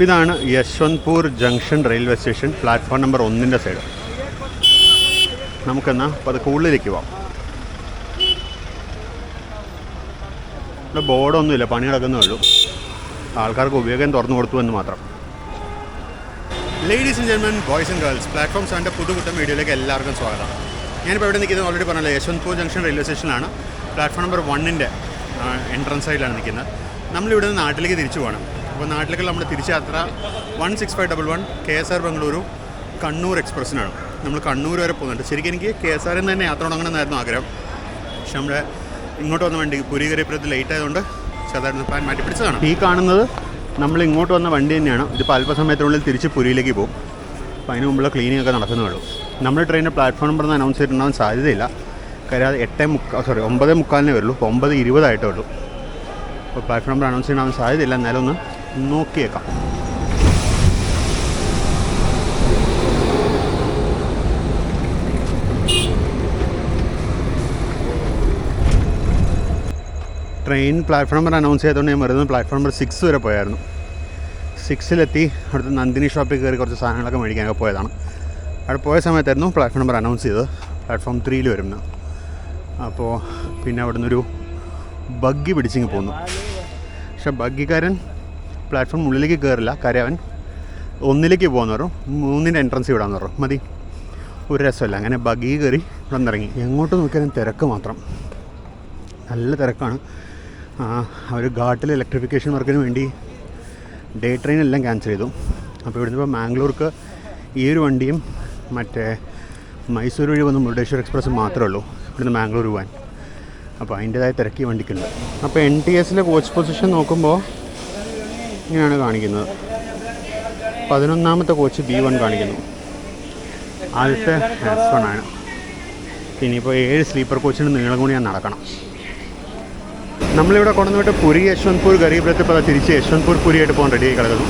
ഇതാണ് Yeshwantpur junction railway station, platform number 1 side. നമുക്കെന്നാൽ അപ്പോൾ അത് ഉള്ളിലേക്ക് പോവാം. ഇവിടെ ബോർഡൊന്നുമില്ല, പണി നടക്കുന്നേ ഉള്ളൂ. ആൾക്കാർക്ക് ഉപയോഗം തുറന്നു കൊടുത്തു എന്ന് മാത്രം. Ladies and gentlemen, boys and girls, platform 7 പുതുകുട്ടം വീഡിയോയിലേക്ക് എല്ലാവർക്കും സ്വാഗതം. ഞാനിപ്പോൾ ഇവിടെ നിൽക്കുന്നത് ഓൾറെഡി പറഞ്ഞല്ലോ, യശ്വന്ത്പൂർ ജംഗ്ഷൻ റെയിൽവേ സ്റ്റേഷനിലാണ്. പ്ലാറ്റ്ഫോം നമ്പർ 1 എൻട്രൻസ് സൈഡിലാണ് നിൽക്കുന്നത്. നമ്മളിവിടെ നിന്ന് നാട്ടിലേക്ക് തിരിച്ചു പോകണം. അപ്പോൾ നാട്ടിലേക്ക് നമ്മൾ തിരിച്ച യാത്ര 16511 KSR ബംഗളൂരു കണ്ണൂർ എക്സ്പ്രസ്സിനാണ്. നമ്മൾ കണ്ണൂർ വരെ പോകുന്നുണ്ട്. ശരിക്കും എനിക്ക് KSRൽ നിന്ന് തന്നെ യാത്ര തുടങ്ങണമെന്നായിരുന്നു ആഗ്രഹം. പക്ഷെ നമ്മുടെ ഇങ്ങോട്ട് വന്ന വണ്ടി പുരി കയറിയപ്പോഴത്തെ ലേറ്റ് ആയതുകൊണ്ട് സാധാരണ പ്ലാൻ മാറ്റി പിടിച്ചതാണ്. ഈ കാണുന്നത് നമ്മൾ ഇങ്ങോട്ട് വന്ന വണ്ടി തന്നെയാണ്. ഇതിപ്പോൾ അല്പസമയത്തിനുള്ളിൽ തിരിച്ച് പുരിയിലേക്ക് പോകും. അപ്പോൾ അതിന് മുമ്പുള്ള ക്ലീനിങ് ഒക്കെ നടക്കുന്നേ ഉള്ളൂ. നമ്മുടെ ട്രെയിനിൻ്റെ പ്ലാറ്റ്ഫോം നമ്പർ ഒന്ന് അനൗൺസ് ചെയ്തിട്ടുണ്ടാകാൻ സാധ്യതയില്ല. കാര്യം അത് 9:45 വരുള്ളൂ. ഇപ്പോൾ 9:20 ആയിട്ടേ ഉള്ളൂ. അപ്പോൾ പ്ലാറ്റ്ഫോം നമ്പർ അനൗൺസ് ചെയ്യാൻ സാധ്യതയില്ല. എന്നാലും ഒന്ന് നോക്കിയേക്കാം. ട്രെയിൻ പ്ലാറ്റ്ഫോം നമ്പർ അനൗൺസ് ചെയ്തുകൊണ്ട് ഞാൻ വരുന്നത് പ്ലാറ്റ്ഫോം നമ്പർ 6 വരെ പോയായിരുന്നു. 6 അടുത്ത് നന്ദിനി ഷോപ്പിൽ കയറി കുറച്ച് സാധനങ്ങളൊക്കെ മേടിക്കാനൊക്കെ പോയതാണ്. അവിടെ പോയ സമയത്തായിരുന്നു പ്ലാറ്റ്ഫോം നമ്പർ അനൗൺസ് ചെയ്തത്. പ്ലാറ്റ്ഫോം 3 വരുന്നത്. അപ്പോൾ പിന്നെ അവിടെ നിന്നൊരു ബഗ്ഗി പിടിച്ചിങ്ങ് പോന്നു. പക്ഷേ ബഗ്ഗിക്കാരൻ പ്ലാറ്റ്ഫോം ഉള്ളിലേക്ക് കയറില്ല. കാര്യം അവൻ 1 പോകുന്നു പറഞ്ഞു. 3 എൻട്രൻസ് വിടാമെന്ന് പറഞ്ഞു. മതി, ഒരു രസമല്ല. അങ്ങനെ ബഗ്ഗി കയറി ഇവിടെ നിന്നിറങ്ങി. എങ്ങോട്ട് നോക്കിയാലും തിരക്ക് മാത്രം, നല്ല തിരക്കാണ്. അവർ ഘാട്ടിൽ ഇലക്ട്രിഫിക്കേഷൻ വർക്കിന് വേണ്ടി ഡേ ട്രെയിൻ എല്ലാം ക്യാൻസൽ ചെയ്തു. അപ്പോൾ ഇവിടുന്ന് ഇപ്പോൾ മാംഗ്ലൂർക്ക് ഈ ഒരു വണ്ടിയും മറ്റേ മൈസൂർ വഴി വന്ന് മുരുടേശ്വർ എക്സ്പ്രസ് മാത്രമേ ഉള്ളൂ ഇവിടുന്ന് മാംഗ്ലൂർ പോകാൻ. അപ്പോൾ അതിൻ്റേതായ തിരക്കി വണ്ടിക്കുണ്ട്. അപ്പോൾ NTSലെ കോച്ച് പൊസിഷൻ നോക്കുമ്പോൾ ഇങ്ങനെയാണ് കാണിക്കുന്നത്. 11ാമത്തെ കോച്ച് B1 കാണിക്കുന്നു. ആദ്യത്തെ S1 ആണ്. ഇനിയിപ്പോൾ 7 സ്ലീപ്പർ കോച്ചിന് നീളം കൂടി ഞാൻ നടക്കണം. നമ്മളിവിടെ കൊണ്ടുവന്നിട്ട് പുരി യശ്വന്ത്പൂർ ഗരീബ് രത്ത് ഇപ്പോൾ തിരിച്ച് യശ്വന്ത്പൂർ പുരിയായിട്ട് പോകാൻ റെഡിയായി കിടക്കുന്നു.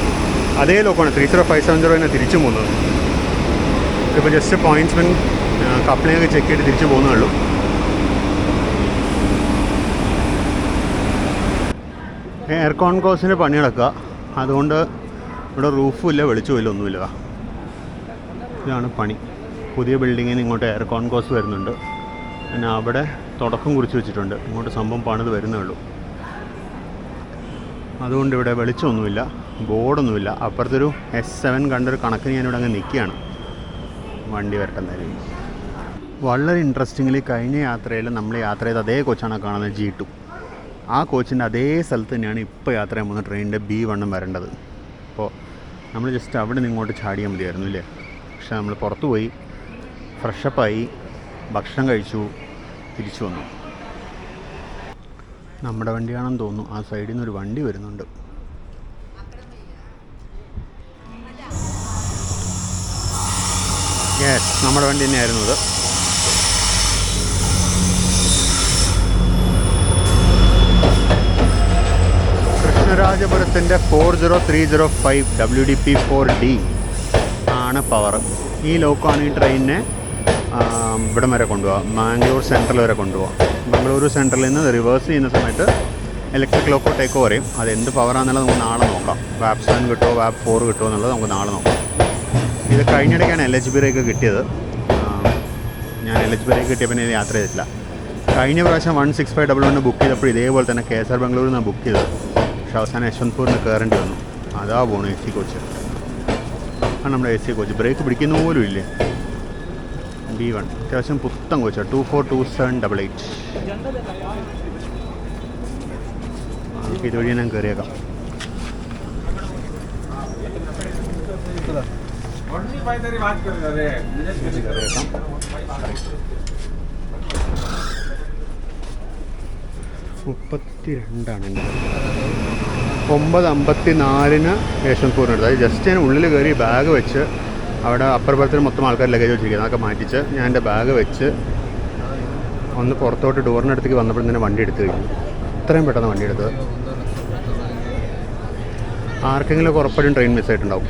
അതേ ലോക്കാണ് 30570 തന്നെ തിരിച്ചു പോകുന്നത്. ഇപ്പോൾ ജസ്റ്റ് പോയിൻറ്റ്സ്മെൻ കപ്ലിങ്ങൊക്കെ ചെക്ക് ചെയ്ത് തിരിച്ചു പോകുന്നേ ഉള്ളൂ. എയർ കോൺകോസിൻ്റെ പണി നടക്കുക. അതുകൊണ്ട് ഇവിടെ റൂഫും ഇല്ല, വെളിച്ചവും ഇല്ല, ഒന്നുമില്ല. ഇതാണ് പണി. പുതിയ ബിൽഡിങ്ങിന് ഇങ്ങോട്ട് എയർ കോൺകോസ് വരുന്നുണ്ട്. പിന്നെ അവിടെ തുടക്കം കുറിച്ച് വെച്ചിട്ടുണ്ട്. ഇങ്ങോട്ട് സംഭവം പണിത് വരുന്നേ ഉള്ളൂ. അതുകൊണ്ട് ഇവിടെ വെളിച്ചമൊന്നുമില്ല, ബോർഡൊന്നുമില്ല. അപ്പുറത്തൊരു S7 കണ്ടൊരു കണക്കിന് ഞാനിവിടെ അങ്ങ് നിൽക്കുകയാണ്. വണ്ടി വരട്ടെന്നാലും. വളരെ ഇൻട്രസ്റ്റിംഗ്ലി കഴിഞ്ഞ യാത്രയിൽ നമ്മൾ യാത്ര ചെയ്ത അതേ കോച്ചാണ് കാണുന്നത്, G2. ആ കോച്ചിൻ്റെ അതേ സ്ഥലത്ത് തന്നെയാണ് ഇപ്പോൾ യാത്ര ചെയ്യാൻ പോകുന്ന ട്രെയിനിൻ്റെ B1 വരേണ്ടത്. അപ്പോൾ നമ്മൾ ജസ്റ്റ് അവിടെ നിന്ന് ഇങ്ങോട്ട് ചാടിയാൽ മതിയായിരുന്നു ഇല്ലേ. പക്ഷേ നമ്മൾ പുറത്തു പോയി ഫ്രഷപ്പായി ഭക്ഷണം കഴിച്ചു, തിരിച്ചു വന്നു. നമ്മുടെ വണ്ടിയാണെന്ന് തോന്നുന്നു. ആ സൈഡിൽ നിന്നൊരു വണ്ടി വരുന്നുണ്ട്. യെസ്, നമ്മുടെ വണ്ടി തന്നെയായിരുന്നു അത്. കൃഷ്ണരാജപുരത്തിൻ്റെ 40305 WDP4D ആണ് പവർ. ഈ ലോക്കാണ് ഈ ട്രെയിനിനെ ഇവിടം വരെ കൊണ്ടുപോകാം, മാംഗ്ലൂർ സെൻട്രൽ വരെ കൊണ്ടുപോകാം. ബംഗളൂരു സെൻട്രലിൽ നിന്ന് റിവേഴ്സ് ചെയ്യുന്ന സമയത്ത് ഇലക്ട്രിക് ലോക്കോ ടേക്ക് ഓവർ ചെയ്യും. അതെന്ത് പവറാണെന്നുള്ളത് നമുക്ക് നാളെ നോക്കാം. വാപ്പ് 7 കിട്ടുമോ വാപ്പ് 4 കിട്ടുമോ എന്നുള്ളത് നമുക്ക് നാളെ നോക്കാം. ഇത് കഴിഞ്ഞിടയ്ക്കാണ് LHB ബ്രേക്ക് കിട്ടിയത്. ഞാൻ LHB ബ്രേക്ക് കിട്ടിയ പിന്നെ ഇത് യാത്ര ചെയ്തിട്ടില്ല. കഴിഞ്ഞ പ്രാവശ്യം 16511 ബുക്ക് ചെയ്തപ്പോൾ ഇതേപോലെ തന്നെ KSR ബംഗളൂരിൽ നിന്നാണ് ബുക്ക് ചെയ്തത്. പക്ഷേ അവസാനം യശ്വന്ത്പൂരിന് കയറേണ്ടി വന്നു. അതാ പോണു AC കോച്ച്. ആണ് നമ്മുടെ AC കോച്ച്. ബ്രേക്ക് പിടിക്കുന്ന പോലും ഇല്ലേ. B1 അത്യാവശ്യം പുത്തൻ കോച്ചാണ്. 242788. ഇതുവഴി ഞാൻ കയറിയേക്കാം. കയറിയേക്കാം. 32 9:54 യശ്വന്ത്പൂരിനടുത്ത്. അത് ജസ്റ്റ് ഞാൻ ഉള്ളിൽ കയറി ബാഗ് വെച്ച് അവിടെ അപ്പർ ബർത്തിൽ മൊത്തം ആൾക്കാർ ലഗേജ് വെച്ചിരിക്കുന്നത്. അതൊക്കെ മാറ്റിച്ച് ഞാൻ എൻ്റെ ബാഗ് വെച്ച് ഒന്ന് പുറത്തോട്ട് ഡോറിനടുത്തേക്ക് വന്നപ്പോൾ തന്നെ വണ്ടി എടുത്ത് കഴിഞ്ഞു. ഇത്രയും പെട്ടെന്ന് വണ്ടി എടുത്തത്. ആർക്കെങ്കിലും ഉറപ്പായിട്ടും ട്രെയിൻ മിസ്സായിട്ടുണ്ടാവും.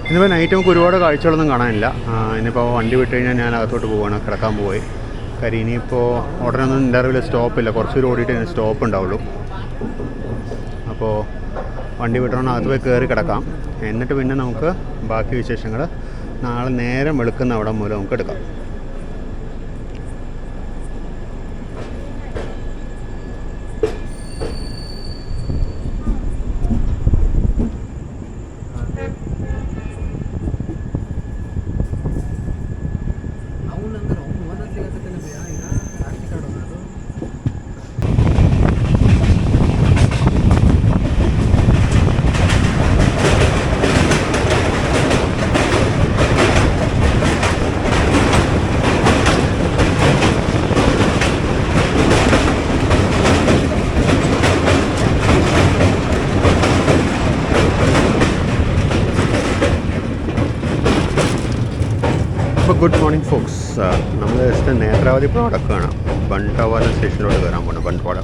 ഇന്നിപ്പോൾ നൈറ്റ് നമുക്ക് ഒരുപാട് കാഴ്ചകളൊന്നും കാണാനില്ല. ഇനിയിപ്പോൾ വണ്ടി വിട്ട് കഴിഞ്ഞാൽ ഞാൻ അകത്തോട്ട് പോവുകയാണ്, കിടക്കാൻ പോയി. കാര്യം ഇനിയിപ്പോൾ ഉടനൊന്നും ഇൻ്റർവ്യൂവിൽ സ്റ്റോപ്പില്ല, കുറച്ചൊരു ഓടിയിട്ട് സ്റ്റോപ്പ് ഉണ്ടാവുള്ളൂ. അപ്പോൾ വണ്ടി വിട്ടണകത്ത് പോയി കയറി കിടക്കാം. എന്നിട്ട് പിന്നെ നമുക്ക് ബാക്കി വിശേഷങ്ങൾ നാളെ നേരം വെളുക്കുന്ന അവിടെ മൂലം നമുക്ക് എടുക്കാം. അപ്പോൾ ഗുഡ് മോർണിംഗ് ഫോക്സ്. നമ്മൾ ജസ്റ്റ് നേത്രാവതി ഇപ്പോൾ നടക്കുകയാണ്. ബണ്ടവാല സ്റ്റേഷനിലോട്ട് കയറാൻ പോകുന്നത്. ബണ്ട്വാള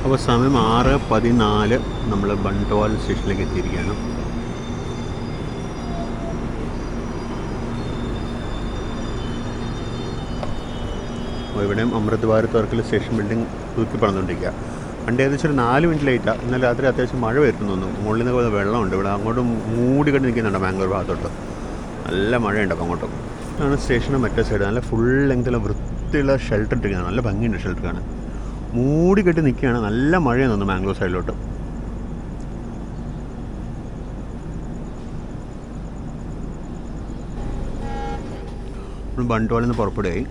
അപ്പോൾ സമയം 6:14. നമ്മൾ ബണ്ട്വാൾ സ്റ്റേഷനിലേക്ക് എത്തിയിരിക്കുകയാണ്. അപ്പോൾ ഇവിടെയും അമൃത് ഭാരത് വർക്കിൽ സ്റ്റേഷൻ ബിൽഡിംഗ് തൂക്കി പണിതുകൊണ്ടിരിക്കുക. വണ്ടി ഏകദേശം ഒരു 4 മിനിറ്റ് ലേറ്റാണ്. ഇന്നലെ രാത്രി അത്യാവശ്യം മഴ വരുന്നു തോന്നുന്നു. മുകളിൽ നിന്ന് വെള്ളമുണ്ട്. ഇവിടെ അങ്ങോട്ടും മൂടിക്കെട്ട് നിൽക്കുന്നുണ്ട്. ബാംഗ്ലൂർ ഭാഗത്തോട്ട് നല്ല മഴയുണ്ട്. അപ്പോൾ അങ്ങോട്ടും ആണ് സ്റ്റേഷൻ്റെ മറ്റേ സൈഡ്. നല്ല ഫുൾ ലെങ്ത്തുള്ള വൃത്തിയുള്ള ഷെൽട്ടർ ഇട്ടിരിക്കുകയാണ്. നല്ല ഭംഗിയുണ്ട് ഷെൽട്ടർ കാണാൻ. മൂടി കെട്ടി നിൽക്കുകയാണ്. നല്ല മഴയാണ് തോന്നുന്നു ബാംഗ്ലൂർ സൈഡിലോട്ട്. ബണ്ട്വാളിൽ നിന്ന് പുറപ്പെടുകയായി.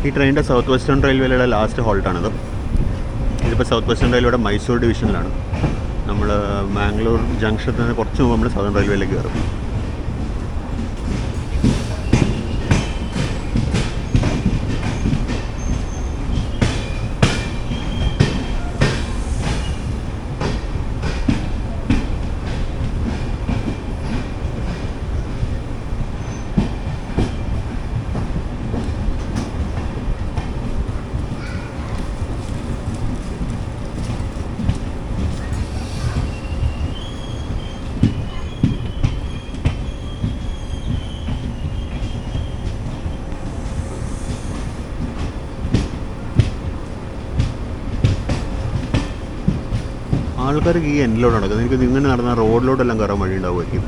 ഈ ട്രെയിനിൻ്റെ സൗത്ത് വെസ്റ്റേൺ റെയിൽവേയിലുള്ള ലാസ്റ്റ് ഹോൾട്ടാണിത്. ഇതിപ്പോൾ സൗത്ത് വെസ്റ്റേൺ റെയിൽവേയുടെ മൈസൂർ ഡിവിഷനിലാണ്. നമ്മൾ മാംഗ്ലൂർ ജംഗ്ഷനിൽ നിന്ന് കുറച്ച് മുമ്പ് നമ്മൾ സൗതേൺ റെയിൽവേയിലേക്ക് കയറും. ആൾക്കാർക്ക് ഈ എൻഡിലോട്ട് നടക്കുന്നത്. എനിക്ക് ഇങ്ങനെ നടന്ന റോഡിലോട്ടെല്ലാം കയറാൻ വഴി ഉണ്ടാവുമായിരിക്കും.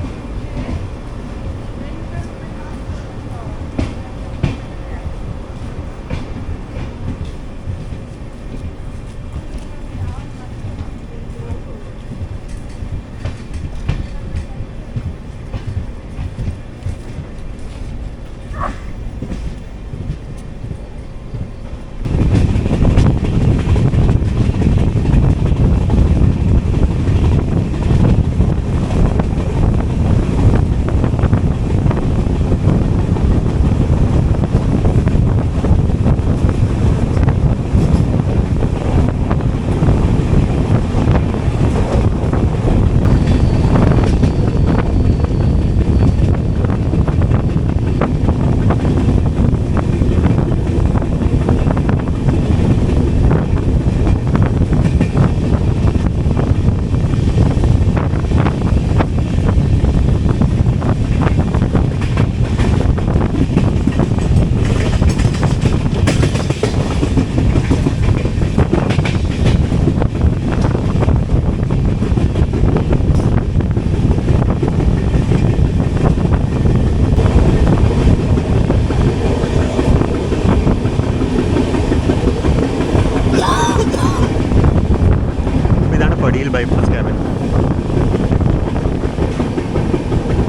പടിയിൽ ബൈപ്പാസ് ക്യാബിൻ.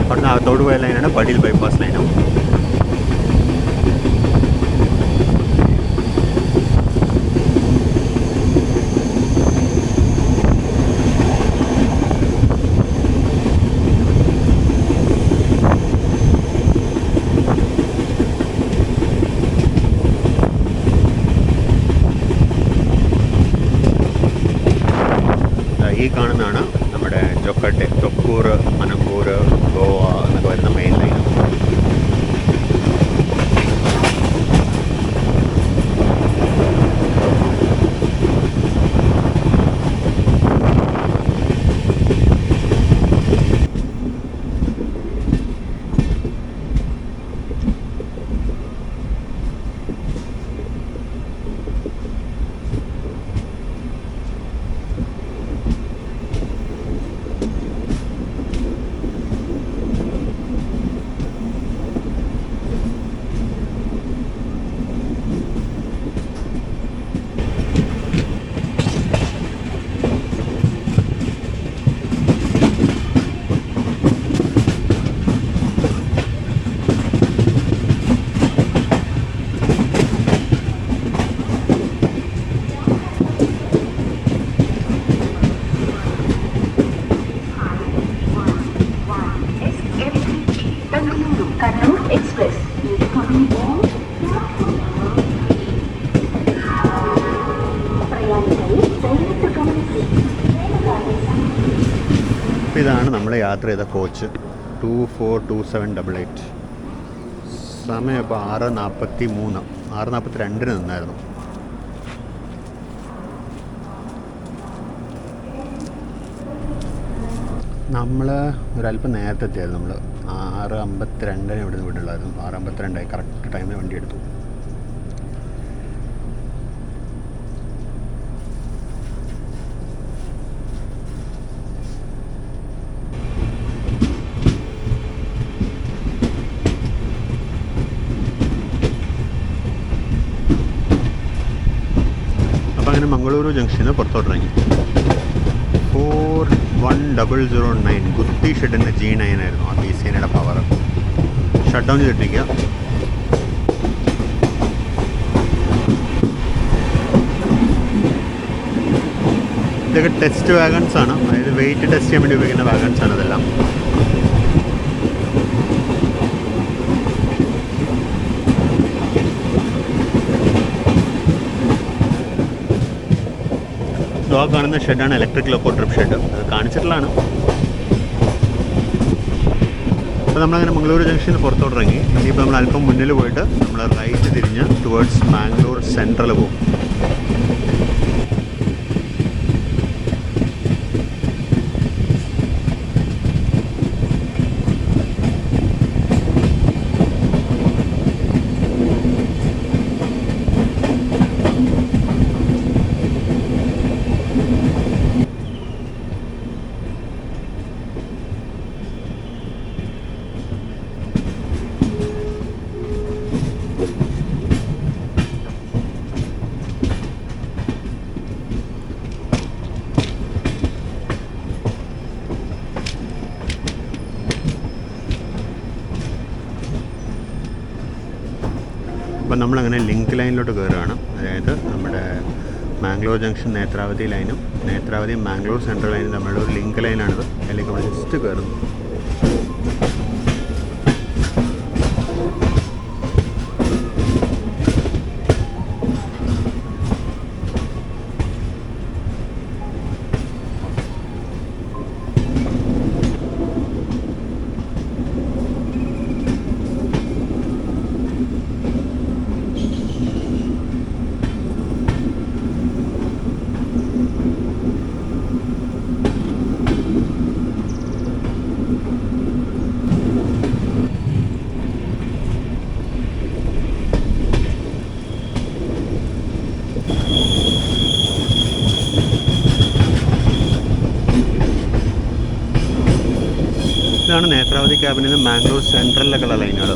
അവിടുന്ന് അകത്തോട് പോയ ലൈനാണ് പടിയിൽ ബൈപ്പാസ് ലൈനും. ഈ കാണുന്നതാണ് നമ്മുടെ ചൊക്കൂർ, മനക്കൂർ, ഗോവ എന്നൊക്കെ വരുന്ന മെയിൻ ലൈൻ. ഇതാണ് നമ്മൾ യാത്ര ചെയ്ത കോച്ച് 242788. സമയം ഇപ്പോൾ 6:43, 6:42 നിന്നായിരുന്നു. നമ്മൾ ഒരല്പം നേരത്തെ എത്തിയായിരുന്നു. നമ്മൾ 6:52 ഇവിടെ നിന്ന് വീട്ടിലുള്ളായിരുന്നു. 6:52 കറക്റ്റ് ടൈമിൽ വണ്ടി എടുത്തു. അങ്ങനെ മംഗളൂരു ജംഗ്ഷന് പുറത്തോട്ടിറങ്ങി. 41009 ഗുത്തി ഷെഡിൻ്റെ G9 ആയിരുന്നു ആ BCNയുടെ പവർ. ഷട്ട് ഡൗൺ ചെയ്തിട്ടിരിക്കുക. ഇതൊക്കെ ടെസ്റ്റ് വാഗൺസ് ആണ്, അതായത് വെയിറ്റ് ടെസ്റ്റ് ചെയ്യാൻ വേണ്ടി ഉപയോഗിക്കുന്ന വാഗൺസ് ആണ് ഇതെല്ലാം. ആ കാണുന്ന ഷെഡാണ് ഇലക്ട്രിക് ലോക്കോ ട്രിപ്പ് ഷെഡ്. അത് കാണിച്ചിട്ടുള്ളതാണ്. അപ്പോൾ നമ്മളങ്ങനെ മംഗളൂരു ജംഗ്ഷനിൽ പുറത്തോട്ടിറങ്ങി. ഇനിയിപ്പോൾ നമ്മൾ അല്പം മുന്നിൽ പോയിട്ട് നമ്മൾ റൈറ്റ് തിരിഞ്ഞ് ടുവേർഡ്സ് മാംഗ്ലൂർ സെൻട്രൽ പോകും. അപ്പം നമ്മളങ്ങനെ ലിങ്ക് ലൈനിലോട്ട് കയറുകയാണ്. അതായത് നമ്മുടെ മാംഗ്ലൂർ ജംഗ്ഷൻ നേത്രാവതി ലൈനും നേത്രാവതി മാംഗ്ലൂർ സെൻട്രൽ ലൈനും തമ്മിലുള്ള ഒരു ലിങ്ക് ലൈനാണിത്. അതിലേക്ക് നമ്മൾ ജസ്റ്റ് കയറുന്നു. ഇതാണ് നേത്രാവതി ക്യാബിനിൽ നിന്ന് മാംഗ്ലൂർ സെൻട്രലിലേക്കുള്ള ലൈനുകൾ.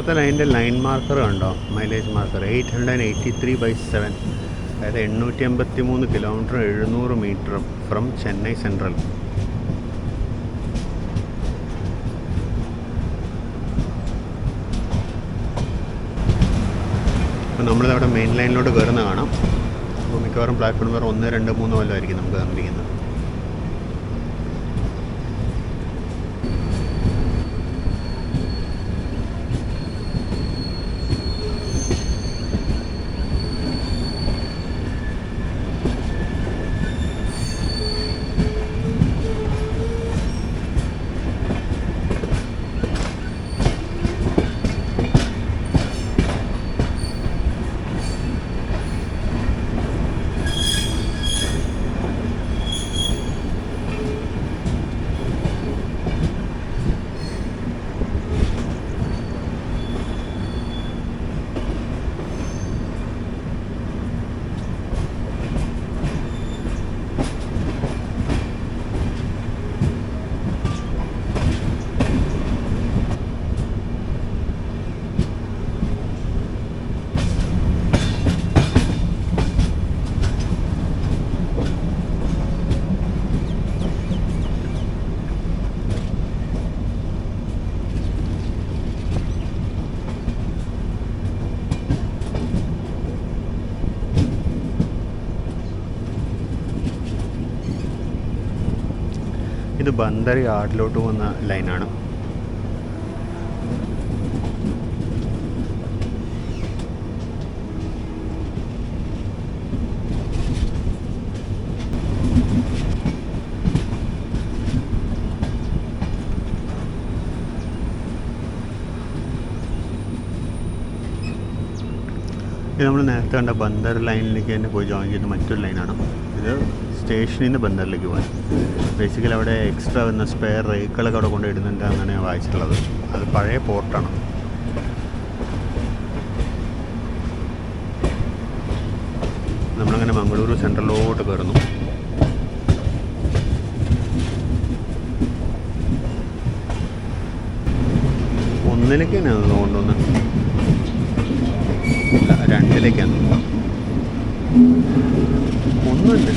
അപ്പുറത്തെ ലൈനിൻ്റെ ലൈൻ മാർക്കർ കണ്ടോ, മൈലേജ് മാർക്കർ 883/7, അതായത് 883 kilometre 700 metre from Chennai central. അപ്പോൾ നമ്മളിതവിടെ മെയിൻ ലൈനിലോട്ട് കയറുന്ന കാണാം. അപ്പോൾ മിക്കവാറും പ്ലാറ്റ്ഫോം നമ്പർ 1, 2, 3 വല്ലതായിരിക്കും നമുക്ക് തന്നിരിക്കുന്നത്. ഇത് ബന്ദർ യാർഡിലോട്ട് പോകുന്ന ലൈനാണ്. ഇത് നമ്മൾ നേരത്തെ കണ്ട ബന്ദർ ലൈനിലേക്ക് തന്നെ പോയി ജോയിൻ ചെയ്യുന്ന മറ്റൊരു ലൈനാണ്. ഇത് സ്റ്റേഷനിൽ നിന്ന് ബന്ദറിലേക്ക് പോകാൻ. ബേസിക്കലി അവിടെ എക്സ്ട്രാ വന്ന സ്പെയർ റേക്കുകളൊക്കെ അവിടെ കൊണ്ട് ഇടുന്നുണ്ട് എന്നാണ് ഞാൻ വായിച്ചിട്ടുള്ളത്. അത് പഴയ പോർട്ടാണ്. നമ്മളങ്ങനെ മംഗളൂരു സെൻട്രലിലോട്ട് കയറുന്നു. ഒന്നിലേക്ക് തന്നെയാണ് തോന്നുന്നു, 2ലേക്കാണ്. ഒന്നുമില്ല,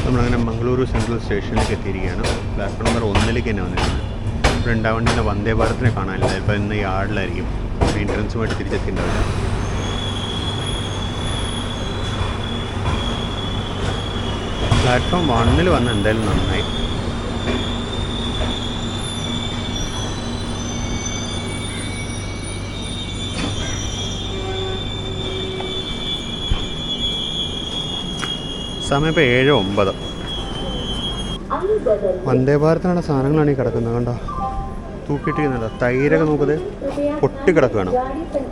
നമ്മളങ്ങനെ മംഗളൂരു സെൻട്രൽ സ്റ്റേഷനിലേക്ക് എത്തിയിരിക്കുകയാണ്. പ്ലാറ്റ്ഫോം നമ്പർ 1ലേക്ക് തന്നെ വന്നിരിക്കുന്നത്. ഇവിടെ ഉണ്ടാവേണ്ടിയിരുന്ന വന്ദേ ഭാരതിനെ കാണാനില്ല. ഇപ്പോൾ ഇന്ന് യാർഡിലായിരിക്കും, മെയിൻ്റനൻസുമായിട്ട് തിരിച്ചെത്തിയിട്ടുണ്ടാവില്ല. പ്ലാറ്റ്ഫോം 1ൽ വന്ന് എന്തായാലും നന്നായി. സമയം ഇപ്പോൾ 7:09. വന്ദേ ഭാരതിനുള്ള സാധനങ്ങളാണ് ഈ കിടക്കുന്നത്. കണ്ടോ, തൂക്കിയിട്ടിരിക്കുന്നുണ്ടോ? തൈരൊക്കെ നോക്കുന്നത് പൊട്ടിക്കിടക്കുകയാണ്.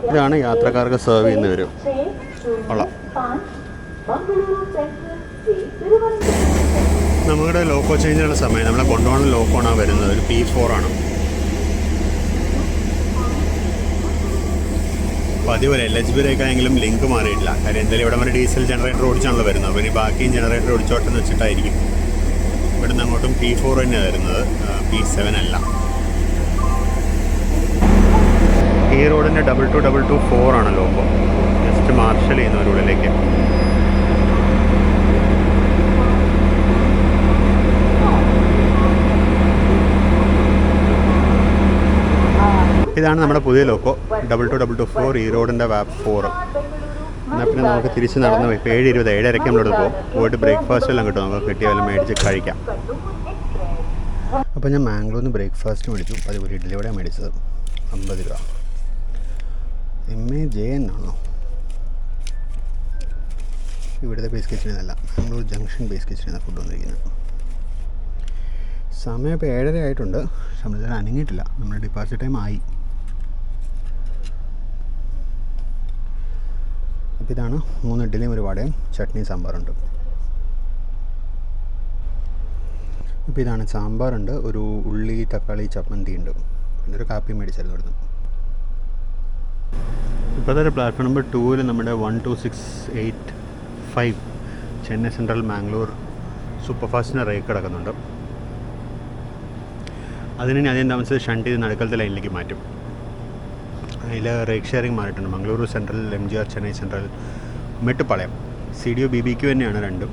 ഇതാണ് യാത്രക്കാർക്ക് സെർവ് ചെയ്യുന്നവർ. കൊള്ളാം. നമ്മുടെ ലോക്കോ ചേഞ്ചിനുള്ള സമയം, നമ്മളെ കൊണ്ടുപോകുന്ന ലോക്കോണാണ് വരുന്നത്. ഒരു P4 ആണ്. അപ്പോൾ അതുപോലെ LHB ലേക്കാണെങ്കിലും ലിങ്ക് മാറിയിട്ടില്ല. കാര്യം എന്തായാലും ഇവിടെ വരെ ഡീസൽ ജനറേറ്റർ ഓടിച്ചാണല്ലോ വരുന്നത്. അപ്പോൾ ഇനി ബാക്കിയും ജനറേറ്റർ ഓടിച്ചോട്ടെന്ന് വെച്ചിട്ടായിരിക്കും. ഇവിടെ നിന്ന് അങ്ങോട്ടും P4 തന്നെയാണ് വരുന്നത്, P7 അല്ല. ഈ റോഡിൻ്റെ 2222 ആണ് ലോക്കോ. ജസ്റ്റ് മാർഷൽ ചെയ്യുന്ന റോഡിലേക്ക്. ഇതാണ് നമ്മുടെ പുതിയ ലോക്കോ 2224 ഈ റോഡിൻ്റെ വാപ്പ് 4. എന്നാൽ പിന്നെ നമുക്ക് തിരിച്ച് നടന്ന് പോയി. ഇപ്പോൾ 7:20, 7:30 നമ്മളോട് പോയിട്ട് ബ്രേക്ക്ഫാസ്റ്റ് എല്ലാം കിട്ടും. നമുക്ക് കിട്ടിയ വല്ല മേടിച്ച് കഴിക്കാം. അപ്പോൾ ഞാൻ മാംഗ്ലൂരിൽ നിന്ന് ബ്രേക്ക്ഫാസ്റ്റ് മേടിച്ചു. അതുപോലെ ഇഡ്ഡലിയോടെ മേടിച്ചത് 50 രൂപ. MAJN ആണോ ഇവിടുത്തെ ബേസ് കിച്ചണിൽ നിന്നല്ല, മാംഗ്ലൂർ ജംഗ്ഷൻ ബേസ് കിച്ചണിൽ നിന്ന് ഫുഡ് വന്നിരിക്കുന്നത്. സമയം ഇപ്പോൾ 7:30 ആയിട്ടുണ്ട്. പക്ഷെ നമ്മളിതുവരെ അനങ്ങിയിട്ടില്ല. നമ്മുടെ ഡിപ്പാർച്ചർ ടൈം ആയി. അപ്പോൾ ഇതാണ് 3 ഇഡ്ഡലിയും ഒരു വടയും ചട്നിയും സാമ്പാറുണ്ട്. അപ്പോൾ ഇതാണ് സാമ്പാറുണ്ട്, ഒരു ഉള്ളി തക്കാളി ചമ്മന്തി ഉണ്ട്, പിന്നെ ഒരു കാപ്പി മേടിച്ചായിരുന്നു ഇവിടുന്ന്. ഇപ്പോഴത്തെ പ്ലാറ്റ്ഫോം നമ്പർ 2-ൽ നമ്മുടെ 12685 ചെന്നൈ സെൻട്രൽ മാംഗ്ലൂർ സൂപ്പർ ഫാസ്റ്റിന് റേക്ക് കിടക്കുന്നുണ്ട്. അതിനെ ആദ്യം താമസിച്ച് ഷണ്ട് ചെയ്ത് നടുക്കലത്തെ ലൈനിലേക്ക് മാറ്റും. അതിൽ റേക്ക് ഷെയറിങ് മാറിയിട്ടുണ്ട്. Mangaluru central, MGR Chennai central, Mettupalayam, CDO BBQ തന്നെയാണ് രണ്ടും.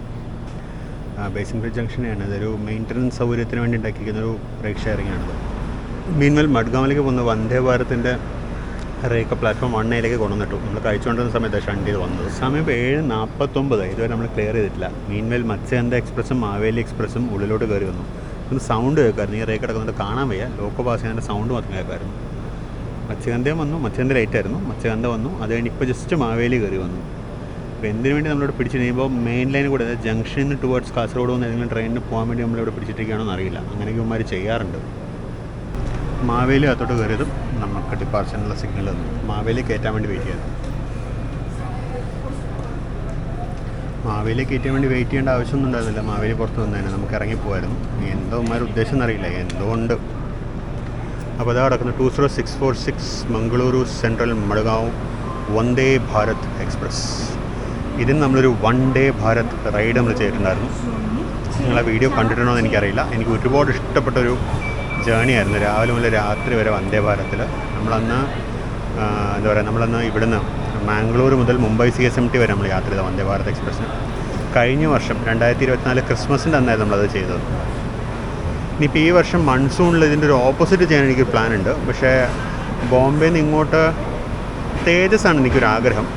ബേസിൻ ബ്രിഡ്ജ് ജംഗ്ഷനെയാണ്. അതൊരു മെയിൻ്റനൻസ് സൗകര്യത്തിന് വേണ്ടി ഉണ്ടാക്കിയിരിക്കുന്ന ഒരു റേക്ക് ഷെയറിംഗ് ആണത്. മീൻവെൽ മഡ്ഗാമിലേക്ക് പോകുന്ന വന്ദേ ഭാരതിൻ്റെ റേക്ക് പ്ലാറ്റ്ഫോം 1A കൊണ്ടുവന്നിട്ടു. നമ്മൾ കഴിച്ചുകൊണ്ടിരുന്ന സമയത്താണ് ഷണ്ട് ചെയ്ത് വന്നത്. സമയം 7:49. ഇതുവരെ നമ്മൾ ക്ലിയർ ചെയ്തിട്ടില്ല. മീൻവെൽ മത്സ്യഗന്ധ എക്സ്പ്രസ്സും മാവേലി എക്സ്പ്രസ്സും ഉള്ളിലോട്ട് കയറി വന്നു. ഒന്ന് സൗണ്ട് കേൾക്കായിരുന്നു. ഈ റേക്ക് കിടക്കുന്നുണ്ട്, കാണാൻ വയ്യ. ലോക്കോ പാസ് ചെയ്യുന്നതിൻ്റെ സൗണ്ട് മാത്രം കേൾക്കായിരുന്നു. മത്സ്യഗന്ധയും വന്നു, മത്സ്യഗന്ധ ലേറ്റായിരുന്നു, മത്സ്യഗന്ധ വന്നു. അത് കഴിഞ്ഞ് ഇപ്പോൾ ജസ്റ്റ് മാവേലി കയറി വന്നു. അപ്പോൾ എന്തിനു വേണ്ടി നമ്മളിവിടെ പിടിച്ചിട്ട് കഴിയുമ്പോൾ മെയിൻ ലൈൻ കൂടെ ജംഗ്ഷനിൽ ടുവേർഡ്സ് കാസർഗോഡ് വന്ന് ഏതെങ്കിലും ട്രെയിനിന് പോകാൻ വേണ്ടി നമ്മളിവിടെ പിടിച്ചിട്ടിരിക്കുകയാണോ എന്നറിയില്ല. അങ്ങനെയൊക്കെ ഇവന്മാർ ചെയ്യാറുണ്ട്. മാവേലി അകത്തോട്ട് കയറിയതും നമുക്ക് ഡിപ്പാർച്ചറിനുള്ള സിഗ്നൽ തന്നു. മാവേലി കയറ്റാൻ വേണ്ടി വെയിറ്റ് ചെയ്തു. മാവേലി കയറ്റാൻ വേണ്ടി വെയിറ്റ് ചെയ്യേണ്ട ആവശ്യമൊന്നും ഉണ്ടായിരുന്നില്ല. മാവേലി പുറത്ത് വന്നതിന് നമുക്ക് ഇറങ്ങിപ്പോയായിരുന്നു. എന്തോ ഉമ്മാർ ഉദ്ദേശം എന്നറിയില്ല, എന്തോ ഉണ്ട്. അപ്പോൾ അതാ കിടക്കുന്നത് 20646 മംഗളൂരു സെൻട്രൽ മഡ്ഗാവ് വന്ദേ ഭാരത് എക്സ്പ്രസ്. ഇതിന് നമ്മളൊരു 1 ഡേ ഭാരത് റൈഡ് നമ്മൾ ചെയ്തിട്ടുണ്ടായിരുന്നു. നിങ്ങൾ ആ വീഡിയോ കണ്ടിട്ടുണ്ടോ എന്ന് എനിക്കറിയില്ല. എനിക്ക് ഒരുപാട് ഇഷ്ടപ്പെട്ടൊരു ജേണി ആയിരുന്നു. രാവിലെ മുതൽ രാത്രി വരെ വന്ദേ ഭാരത്തിൽ. നമ്മളന്ന് എന്താ പറയുക, നമ്മളന്ന് ഇവിടുന്ന് മാംഗ്ലൂർ മുതൽ മുംബൈ CSMT വരെ നമ്മൾ യാത്ര ചെയ്ത വന്ദേ ഭാരത് എക്സ്പ്രസ്സിന്. കഴിഞ്ഞ വർഷം 2024 ക്രിസ്മസിൻ്റെ അന്നായിരുന്നു നമ്മളത് ചെയ്തത്. ഇനിയിപ്പോൾ ഈ വർഷം മൺസൂണിൽ ഇതിൻ്റെ ഒരു ഓപ്പോസിറ്റ് ചെയ്യാൻ എനിക്കൊരു പ്ലാൻ ഉണ്ട്. പക്ഷേ ബോംബെയിൽ നിന്ന് ഇങ്ങോട്ട് തേജസ്സാണ് എനിക്കൊരാഗ്രഹം.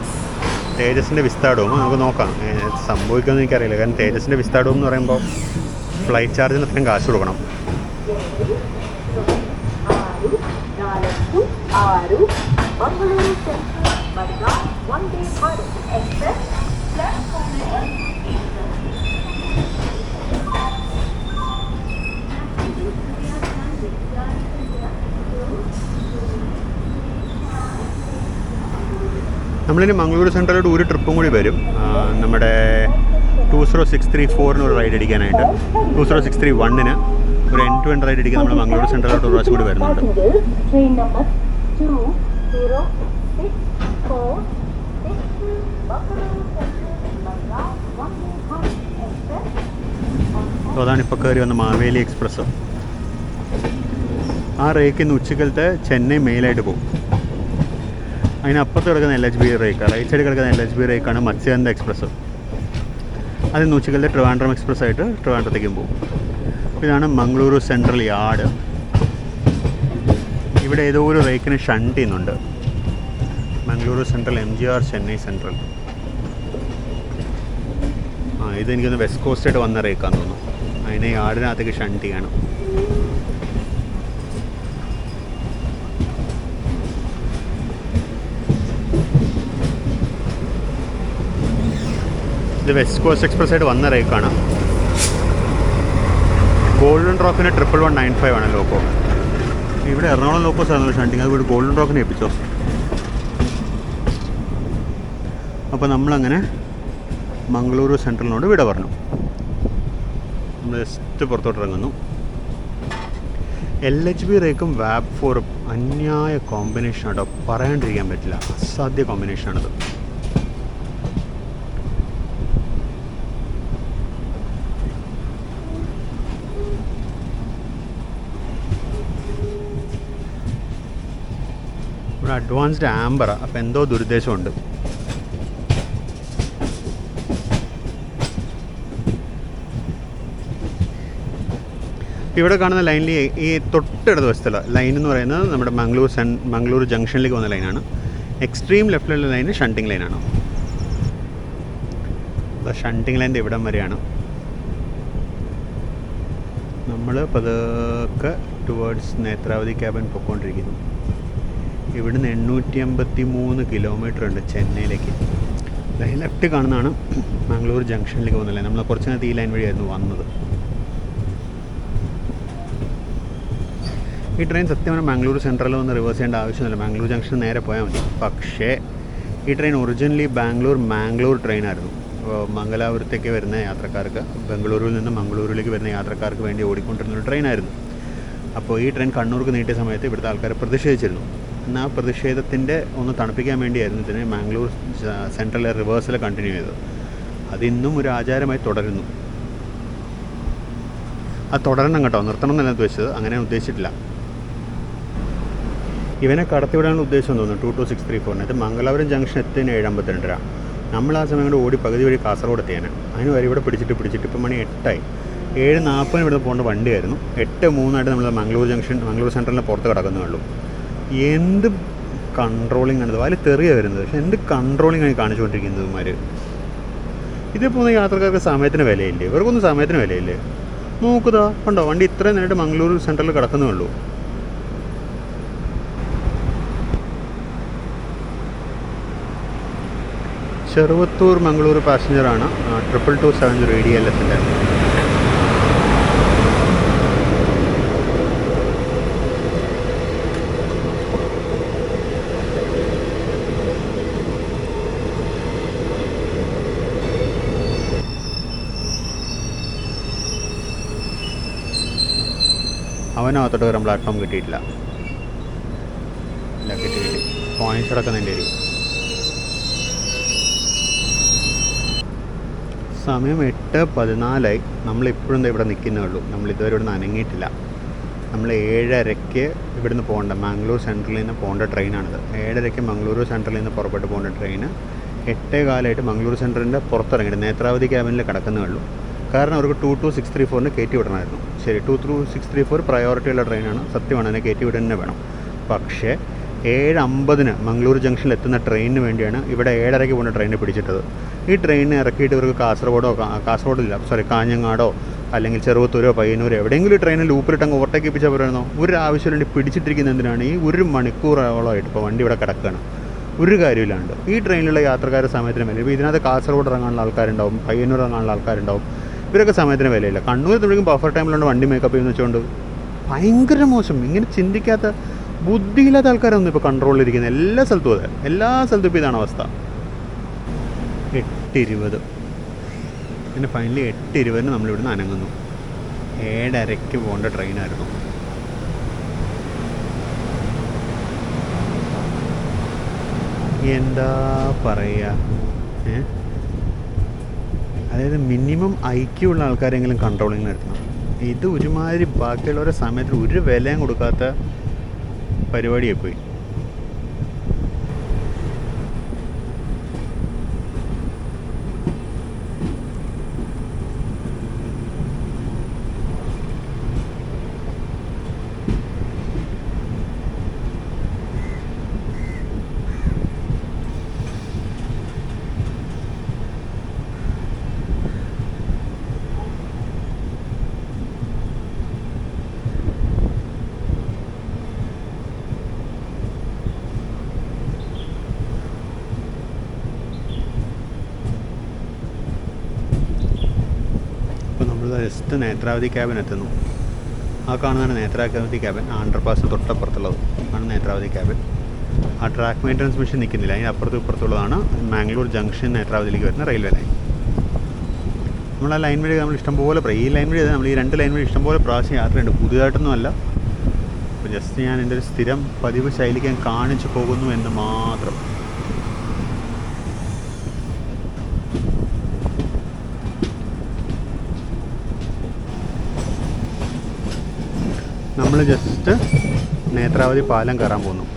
തേജസിൻ്റെ വിസ്താരവും നമുക്ക് നോക്കാം സംഭവിക്കുമെന്ന് എനിക്കറിയില്ല. കാരണം തേജസിൻ്റെ വിസ്താരവും എന്ന് പറയുമ്പോൾ ഫ്ലൈറ്റ് ചാർജിന് അത്രയും കാശ് കൊടുക്കണം. നമ്മളിനി മംഗളൂരു സെൻട്രലോട്ട് ഒരു ട്രിപ്പും കൂടി വരും. നമ്മുടെ 20634 ഒരു റൈഡ് അടിക്കാനായിട്ട്. 20631 ഒരു end-to-end റൈഡ് അടിക്കാൻ നമ്മൾ മംഗളൂരു സെൻട്രലോട്ട് ഒരു പ്രാവശ്യം കൂടി വരുന്നുണ്ട്. അതാണ് ഇപ്പോൾ കയറി വന്ന മാവേലി എക്സ്പ്രസ്. ആ റേക്കിൽ നിന്ന് ഉച്ചക്കലത്തെ ചെന്നൈ മെയിലായിട്ട് പോകും. അതിനപ്പുറത്ത് കിടക്കുന്ന LHB റേക്ക്, റൈറ്റ് സൈഡിൽ കിടക്കുന്ന LHB റേക്കാണ് മത്സ്യഗന്ധ എക്സ്പ്രസ്. അതിൽ നിന്ന് ഉച്ചക്കലത്തെ ട്രിവാൻഡ്രം എക്സ്പ്രസ് ആയിട്ട് ട്രിവാൻഡ്രത്തേക്കും പോകും. ഇതാണ് മംഗളൂരു സെൻട്രൽ യാർഡ്. ഇവിടെ ഏതോ ഒരു റേക്കിന് ഷണ്ട് ചെയ്യുന്നുണ്ട്. Mangaluru central, MGR Chennai central. ഇതെനിക്കൊന്ന് വെസ്റ്റ് കോസ്റ്റായിട്ട് വന്ന റേക്കാന്ന് തോന്നുന്നു. അതിനെ യാർഡിനകത്തേക്ക് ഷണ്ട് ചെയ്യണം. ഇത് വെസ്റ്റ് കോസ്റ്റ് എക്സ്പ്രസ് ആയിട്ട് വന്ന റേക്കാണ്. ഗോൾഡൻ റോക്കിന് 1195 ആണ് ലോക്കോ. ഇവിടെ എറണാകുളം ലോക്കോസ് ആയിരുന്നു ഷണ്ടിങ്. അതുകൊണ്ട് ഗോൾഡൻ റോക്കിനെ ഏൽപ്പിച്ചോ. അപ്പോൾ നമ്മളങ്ങനെ മംഗളൂരു സെൻട്രലിനോട് വിട പറഞ്ഞു. നമ്മൾ ജസ്റ്റ് പുറത്തോട്ട് ഇറങ്ങുന്നു. LHB റേക്കും VAB4 അന്യായ കോമ്പിനേഷനാട്ടോ, പറയാണ്ടിരിക്കാൻ പറ്റില്ല. അസാധ്യ കോമ്പിനേഷനാണത്. ഇവിടെ അഡ്വാൻസ്ഡ് ആംബറാ, അപ്പോൾ എന്തോ ദുരുദ്ദേശമുണ്ട്. ഇവിടെ കാണുന്ന ലൈനിൽ ഈ തൊട്ടിടത് വശത്തുള്ള ലൈൻ എന്ന് പറയുന്നത് നമ്മുടെ മംഗളൂർ ജംഗ്ഷനിലേക്ക് വന്ന ലൈനാണ്. എക്സ്ട്രീം ലെഫ്റ്റിലുള്ള ലൈന് ഷണ്ടിങ് ലൈനാണ്. അപ്പോൾ ഷണ്ടിങ് ലൈൻ്റെ ഇവിടം വരെയാണ്. നമ്മൾ പതുക്കെ ടുവേർഡ്സ് നേത്രാവതി ക്യാബിൻ പൊയ്ക്കൊണ്ടിരിക്കുന്നു. ഇവിടുന്ന് 853 കിലോമീറ്റർ ഉണ്ട് ചെന്നൈയിലേക്ക്. ലെഫ്റ്റ് കാണുന്നതാണ് മംഗളൂർ ജംഗ്ഷനിലേക്ക് പോകുന്ന ലൈൻ. നമ്മൾ കുറച്ച് നേരത്തെ ഈ ലൈൻ വഴിയായിരുന്നു വന്നത്. ഈ ട്രെയിൻ സത്യം പറഞ്ഞാൽ മംഗളൂർ സെൻട്രലിൽ ഒന്ന് റിവേഴ്സ് ചെയ്യേണ്ട ആവശ്യമില്ല. മംഗളൂർ ജംഗ്ഷൻ നേരെ പോയാൽ മതി. പക്ഷേ ഈ ട്രെയിൻ ഒറിജിനലി മാംഗ്ലൂർ ട്രെയിനായിരുന്നു. മംഗലാപുരത്തേക്ക് വരുന്ന യാത്രക്കാർക്ക്, ബംഗളൂരുവിൽ നിന്ന് മംഗളൂരുവിലേക്ക് വരുന്ന യാത്രക്കാർക്ക് വേണ്ടി ഓടിക്കൊണ്ടിരുന്നൊരു ട്രെയിനായിരുന്നു. അപ്പോൾ ഈ ട്രെയിൻ കണ്ണൂർക്ക് നീട്ടിയ സമയത്ത് ഇവിടുത്തെ ആൾക്കാർ പ്രതിഷേധിച്ചിരുന്നു. എന്നാൽ ആ പ്രതിഷേധത്തിൻ്റെ ഒന്ന് തണുപ്പിക്കാൻ വേണ്ടിയായിരുന്നു ഇതിന് മാംഗ്ലൂർ സെൻട്രലിലെ റിവേഴ്സൽ കണ്ടിന്യൂ ചെയ്തത്. അതിന്നും ഒരു ആചാരമായി തുടരുന്നു. അത് തുടരണം കേട്ടോ, നിർത്തണം എന്നല്ല ഉദ്ദേശിച്ചത്, അങ്ങനെ ഉദ്ദേശിച്ചിട്ടില്ല. ഇവനെ കടത്തിവിടാനുള്ള ഉദ്ദേശം തോന്നുന്നു 22634. ഇത് മംഗലാപുരം ജംഗ്ഷൻ എത്തിന് 7:52. നമ്മൾ ആ സമയം കൊണ്ട് ഓടി പകുതി വഴി കാസർഗോഡ് എത്തിയാണ്. അതിന് വരെ ഇവിടെ പിടിച്ചിട്ട് ഇപ്പം മണി 8 ആയി. 7:40 ഇവിടെ പോകേണ്ട വണ്ടിയായിരുന്നു. 8:03 നമ്മൾ മംഗളൂർ സെൻട്രലിന് പുറത്ത് കിടക്കുന്നേ ഉള്ളൂ. എന്ത് കൺട്രോളിങ് ആണ്, അതിൽ തെറിയാണ് വരുന്നത്. പക്ഷെ എന്ത് കൺട്രോളിങ് ആണ് കാണിച്ചുകൊണ്ടിരിക്കുന്നത് ഇവന്മാർ. ഇതിൽ പോകുന്ന യാത്രക്കാർക്ക് സമയത്തിന് വിലയില്ലേ? ഇവർക്കൊന്നും സമയത്തിന് വിലയില്ലേ? നോക്കുക, കണ്ടോ, വണ്ടി ഇത്രയും നേരിട്ട് മംഗളൂർ സെൻട്രലിൽ കിടക്കുന്നേ ഉള്ളൂ. ചെറുവത്തൂർ മംഗളൂർ പാസഞ്ചറാണ് 22270 ADLSൻ്റെ. അവനകത്തോട്ട് കയറാൻ പ്ലാറ്റ്ഫോം കിട്ടിയിട്ടില്ല. കിട്ടി പോയിൻറ്റ്സ് അടക്കുന്നതിൻ്റെ ഒരു സമയം 8:14. നമ്മളിപ്പോഴും ഇവിടെ നിൽക്കുന്നേ ഉള്ളൂ. നമ്മളിതുവരെ ഇവിടെ നിന്ന് അനങ്ങിയിട്ടില്ല. നമ്മൾ 7:30 ഇവിടുന്ന് പോകേണ്ട മാംഗ്ലൂർ സെൻട്രലിൽ നിന്ന് പോകേണ്ട ട്രെയിനാണിത്. 7:30 മംഗളൂരു സെൻട്രലിൽ നിന്ന് പുറപ്പെട്ട് പോകേണ്ട ട്രെയിന് 8:15 മംഗളൂർ സെൻട്രലിൻ്റെ പുറത്തിറങ്ങിയിട്ട് നേത്രാവതി ക്യാബിനിൽ കിടക്കുന്നേ ഉള്ളൂ. കാരണം അവർക്ക് 22634 കയറ്റി വിടണമായിരുന്നു. ശരി, 22634 പ്രയോറിറ്റിയുള്ള ട്രെയിനാണ്, സത്യമാണ്, അതിനെ കയറ്റി വിടുക തന്നെ വേണം. പക്ഷേ 7:50 മംഗളൂർ ജംഗ്ഷനിൽ എത്തുന്ന ട്രെയിനിന് വേണ്ടിയാണ് ഇവിടെ 7:30 പോകുന്ന ട്രെയിനെ പിടിച്ചിട്ടത്. ഈ ട്രെയിനിനെ ഇറക്കിയിട്ട് ഇവർക്ക് കാഞ്ഞങ്ങാടോ അല്ലെങ്കിൽ ചെറുവത്തൂരോ പയ്യന്നൂരോ എവിടെയെങ്കിലും ട്രെയിനിൽ ലൂപ്പിലിട്ടങ്ങ് ഓവർടേക്ക് ചെയ്യിപ്പിച്ചാൽ പോരായിരുന്നോ? ഒരു ആവശ്യമില്ല. പിടിച്ചിട്ടിരിക്കുന്ന എന്തിനാണ്? ഈ 1 മണിക്കൂറോളമായിട്ട് ഇപ്പോൾ വണ്ടി ഇവിടെ കിടക്കുകയാണ്, ഒരു കാര്യമില്ലാണ്ട്. ഈ ട്രെയിനിലുള്ള യാത്രക്കാരുടെ സമയത്തിന് വില. ഇപ്പോൾ ഇതിനകത്ത് കാസർഗോഡ് ഇറങ്ങാനുള്ള ആൾക്കാരുണ്ടാവും, പയ്യന്നൂർ ഇറങ്ങാനുള്ള ആൾക്കാരുണ്ടാവും. ഇവരൊക്കെ സമയത്തിന് വിലയില്ല. കണ്ണൂർ എത്തുമ്പോഴേക്കും ബഫർ ടൈമിലുണ്ട് വണ്ടി മേക്കപ്പ് ചെയ്യുന്ന വെച്ചുകൊണ്ട് ഭയങ്കര മോശം. ഇങ്ങനെ ചിന്തിക്കാത്ത ബുദ്ധിയില്ലാത്ത ആൾക്കാരൊന്നും ഇപ്പോൾ കൺട്രോളിലിരിക്കുന്നത് എല്ലാ സ്ഥലത്തും. അതെ, എല്ലാ സ്ഥലത്തും ഇപ്പോൾ ഇതാണ് അവസ്ഥ. 8:20 പിന്നെ ഫൈനലി 8:20 നമ്മളിവിടുന്ന് അനങ്ങുന്നു. 7:30 പോകേണ്ട ട്രെയിനായിരുന്നു. എന്താ പറയുക, അതായത് മിനിമം ഐക്യമുള്ള ആൾക്കാരെങ്കിലും കൺട്രോളിങ് നിർത്തണം. ഇത് ഒരുമാതിരി ബാക്കിയുള്ളവരുടെ സമയത്തിന് ഒരു വിലയും കൊടുക്കാത്ത പരിപാടിയായി പോയി. ജസ്റ്റ് നേത്രാവതി ക്യാബിൻ എത്തുന്നു. ആ കാണുന്നതാണ് നേത്രാവതി ക്യാബിൻ. ആ അണ്ടർപാസിന് തൊട്ടപ്പുറത്തുള്ളത് ആണ് നേത്രാവതി ക്യാബിൻ. ആ ട്രാക്ക് മെയിൻ്റനൻസ് മെഷീൻ നിൽക്കുന്നില്ല, അതിന് അപ്പുറത്തും ഇപ്പുറത്തുള്ളതാണ് മാംഗ്ലൂർ ജംഗ്ഷൻ നേത്രാവതിയിലേക്ക് വരുന്ന റെയിൽവേ ലൈൻ. നമ്മൾ ആ ലൈൻ വഴി നമ്മൾ ഇഷ്ടംപോലെ ഈ ലൈൻ വഴി നമ്മൾ ഈ 2 ലൈൻ വഴി ഇഷ്ടംപോലെ പ്രാവശ്യം യാത്രയുണ്ട്, പുതിയതായിട്ടൊന്നും അല്ല. അപ്പോൾ ജസ്റ്റ് ഞാൻ എൻ്റെ ഒരു സ്ഥിരം പതിവ് ശൈലിക്ക് ഞാൻ കാണിച്ചു പോകുന്നു എന്ന് മാത്രം. നമ്മൾ ജസ്റ്റ് നേത്രാവതി പാലം കയറാൻ പോകുന്നു.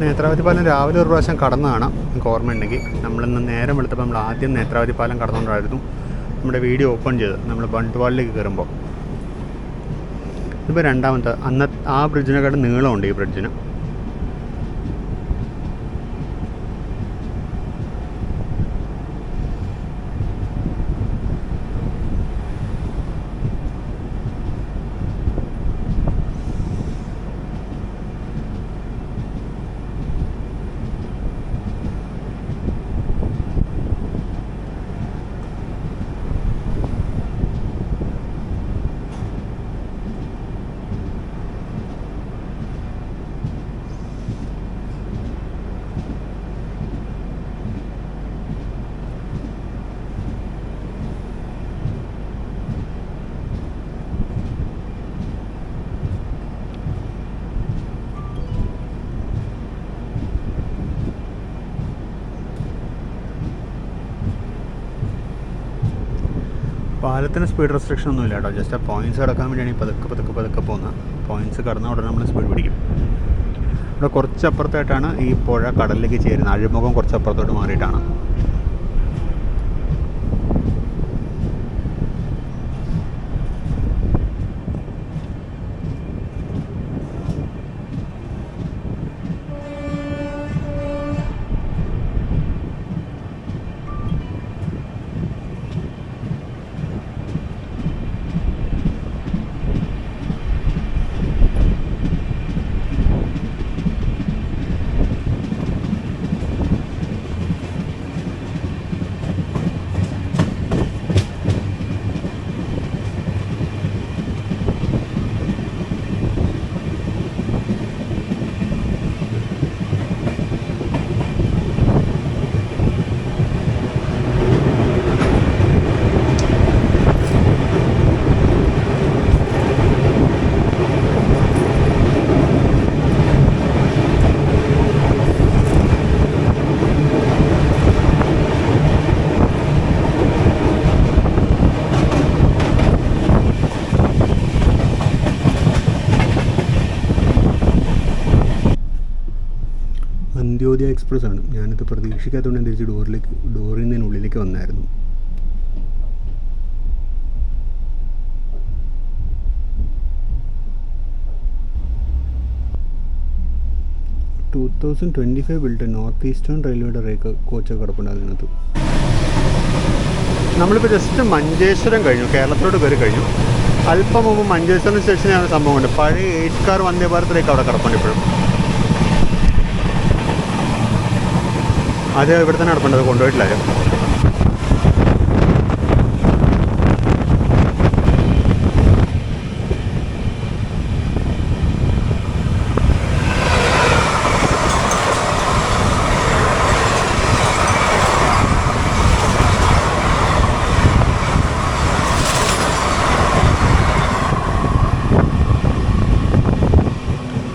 നേത്രാവതി പാലം രാവിലെ ഒരു പ്രാവശ്യം കടന്നതാണ്, എനിക്ക് ഓർമ്മയുണ്ടെങ്കിൽ. നമ്മളിന്ന് നേരം വെളുത്തപ്പോൾ നമ്മൾ ആദ്യം നേത്രാവതി പാലം കടന്നുകൊണ്ടായിരുന്നു നമ്മുടെ വീഡിയോ ഓപ്പൺ ചെയ്ത് നമ്മൾ ബണ്ട്വാളിലേക്ക് കയറുമ്പോൾ. ഇതിപ്പോൾ രണ്ടാമത്തെ ആ ബ്രിഡ്ജിനെക്കാട്ടും നീളമുണ്ട് ഈ ബ്രിഡ്ജിന്. പാലത്തിന് സ്പീഡ് റെസ്ട്രിക്ഷൻ ഒന്നും ഇല്ല കേട്ടോ. ജസ്റ്റ് ആ പോയിൻറ്റ്സ് കടക്കാൻ വേണ്ടിയാണ് ഈ പതുക്കെ പോകുന്നത്. പോയിൻറ്റ്സ് കടന്ന ഉടനെ നമ്മൾ സ്പീഡ് പിടിക്കും. ഇവിടെ കുറച്ചപ്പുറത്തായിട്ടാണ് ഈ പുഴ കടലിലേക്ക് ചേരുന്നത്. അഴിമുഖം കുറച്ചപ്പുറത്തോട്ട് മാറിയിട്ടാണ്. അന്ത്യോദയ എക്സ്പ്രസ് ആണ്. ഞാനിത് പ്രതീക്ഷിക്കാത്തതുകൊണ്ട് ഞാൻ തിരിച്ച് ഡോറിൽ നിന്ന് ഉള്ളിലേക്ക് വന്നായിരുന്നു. (2025) ബിൽഡ് നോർത്ത് ഈസ്റ്റേൺ റെയിൽവേയുടെ കോച്ചൊക്കെ കിടപ്പുണ്ടാകും അതിനകത്ത്. നമ്മളിപ്പോൾ ജസ്റ്റ് മഞ്ചേശ്വരം കഴിഞ്ഞു, കേരളത്തിലോട്ട് കയറി കഴിഞ്ഞു. അല്പം മുമ്പ് മഞ്ചേശ്വരം സ്റ്റേഷനിലാണ് സംഭവമുണ്ട്. പഴയ 8 കാർ വന്ദേ ഭാരതിലേക്ക് അവിടെ കിടപ്പുണ്ട് ഇപ്പോഴും. അത് ഇവിടെ തന്നെ നടപ്പുണ്ട്, അത് കൊണ്ടുപോയിട്ടില്ല.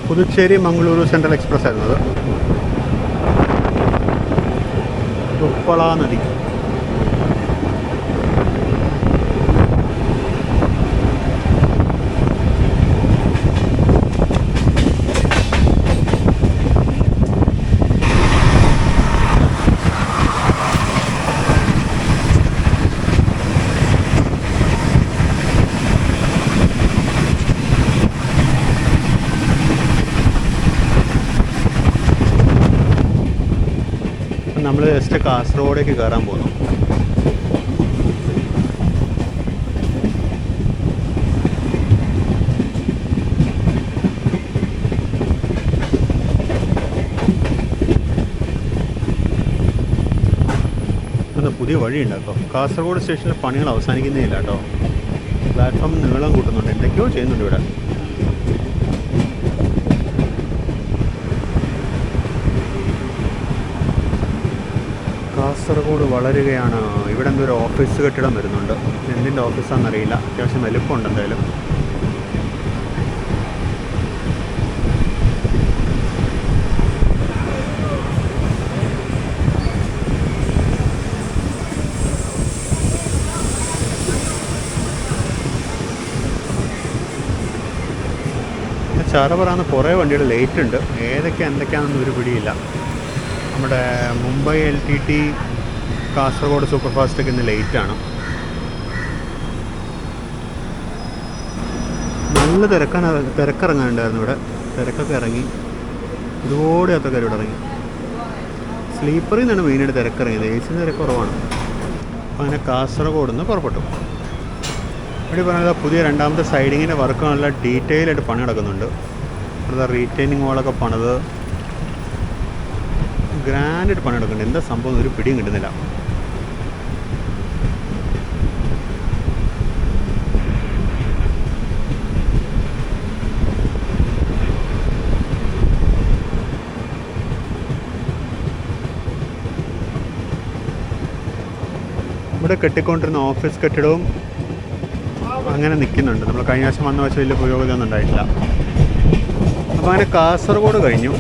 പുതുച്ചേരി മംഗളൂരു സെൻട്രൽ എക്സ്പ്രസ് ആയിരുന്നത്. ഉപ്പള നദി. നമ്മൾ ജസ്റ്റ് കാസർഗോഡേക്ക് കയറാൻ പോകുന്നു. പുതിയ വഴിയുണ്ട് കേട്ടോ. കാസർഗോഡ് സ്റ്റേഷനിലെ പണികൾ അവസാനിക്കുന്നേ ഇല്ല കേട്ടോ. പ്ലാറ്റ്ഫോം നീളം കൂട്ടുന്നുണ്ട്, എന്തൊക്കെയോ ചെയ്യുന്നുണ്ട് ഇവിടെ. കാസർഗോഡ് വളരുകയാണ്. ഇവിടെ എന്തൊരു ഓഫീസ് കെട്ടിടം വരുന്നുണ്ട്. എന്തിൻ്റെ ഓഫീസാണെന്നറിയില്ല. അത്യാവശ്യം വലുപ്പമുണ്ട് എന്തായാലും. ചാറപറാന്ന് കുറേ വണ്ടികൾ ലേറ്റ് ഉണ്ട്. എന്തൊക്കെയാണെന്നൊന്നും ഒരു പിടിയില്ല. നമ്മുടെ മുംബൈ LTT കാസർഗോഡ് സൂപ്പർഫാസ്റ്റൊക്കെ ഇന്ന് ലേറ്റാണ്. നല്ല നല്ല തിരക്കിറങ്ങാനുണ്ടായിരുന്നു ഇവിടെ. തിരക്കൊക്കെ ഇറങ്ങി, ഒരുപാട് യാത്രക്കാർ ഇവിടെ ഇറങ്ങി. സ്ലീപ്പറിൽ നിന്നാണ് മെയിനായിട്ട് തിരക്കിറങ്ങിയത്, എ സി തിരക്ക് കുറവാണ്. അപ്പോൾ അങ്ങനെ കാസർഗോഡ് നിന്ന് പുറപ്പെട്ടു. ഇവിടെ പറഞ്ഞത് പുതിയ രണ്ടാമത്തെ സൈഡിങ്ങിൻ്റെ വർക്ക് നല്ല ഡീറ്റെയിൽ ആയിട്ട് പണി നടക്കുന്നുണ്ട്. അവിടെ റീറ്റെയിനിങ് വാളൊക്കെ പണിത് ഗ്രാൻഡായിട്ട് പണി നടക്കുന്നുണ്ട്. എന്താ സംഭവം ഒരു പിടിയും കിട്ടുന്നില്ല. ഇവിടെ കെട്ടിക്കൊണ്ടിരുന്ന ഓഫീസ് കെട്ടിടവും അങ്ങനെ നിൽക്കുന്നുണ്ട്. നമ്മൾ കഴിഞ്ഞ ആഴ്ച വന്ന വെച്ചാൽ വലിയ പുരോഗതിയൊന്നും ഉണ്ടായിട്ടില്ല. അപ്പോൾ അങ്ങനെ കാസർഗോഡ് കഴിഞ്ഞു.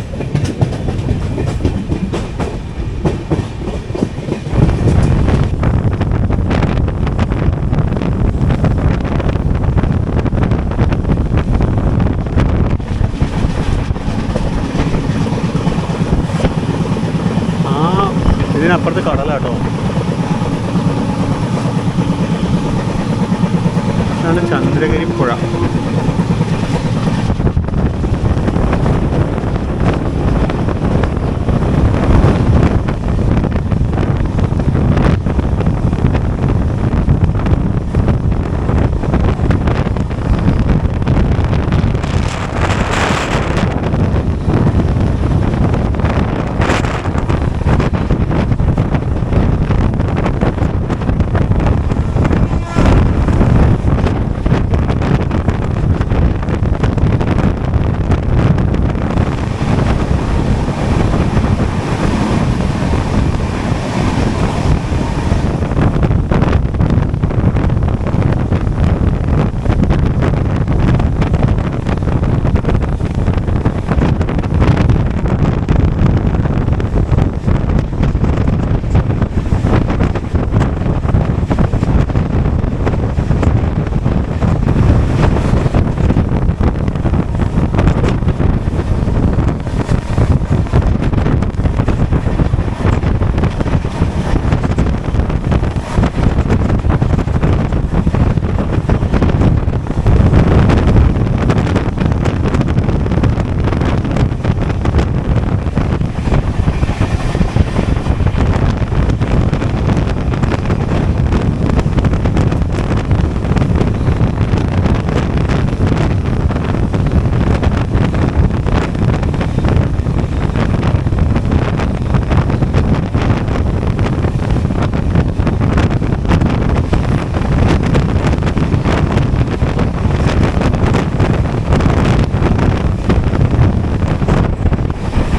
ഇതിനപ്പുറത്ത് കടലാട്ടോ. ഇതാണ് ചന്ദ്രഗിരി പുഴ.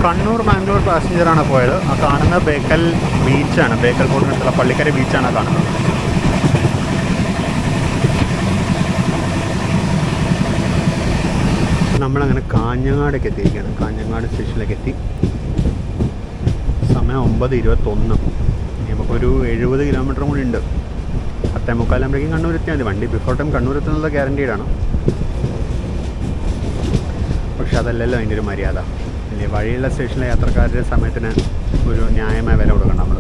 കണ്ണൂർ മാംഗ്ലൂർ പാസഞ്ചറാണ് പോയത്. ആ കാണുന്ന ബേക്കൽ ബീച്ചാണ്, ബേക്കൽ കോട്ടിനടുത്തുള്ള പള്ളിക്കര ബീച്ചാണ് കാണുന്നത്. നമ്മളങ്ങനെ കാഞ്ഞങ്ങാടേക്ക് എത്തിയിരിക്കുകയാണ്. കാഞ്ഞങ്ങാട് സ്റ്റേഷനിലേക്ക് എത്തി. സമയം 9:21. നമുക്കൊരു 70 കിലോമീറ്റർ കൂടി ഉണ്ട്. 10:45 കണ്ണൂർ എത്തിയാൽ മതി. വണ്ടി ബിഫോർ ടൈം കണ്ണൂർ എത്തുന്നത് ഗ്യാരണ്ടീഡാണ്. പക്ഷെ അതല്ലല്ലോ അതിൻ്റെ ഒരു മര്യാദ. വഴിയുള്ള സ്റ്റേഷനിലെ യാത്രക്കാരുടെ സമയത്തിന് ഒരു ന്യായമായ വില കൊടുക്കണം നമ്മൾ.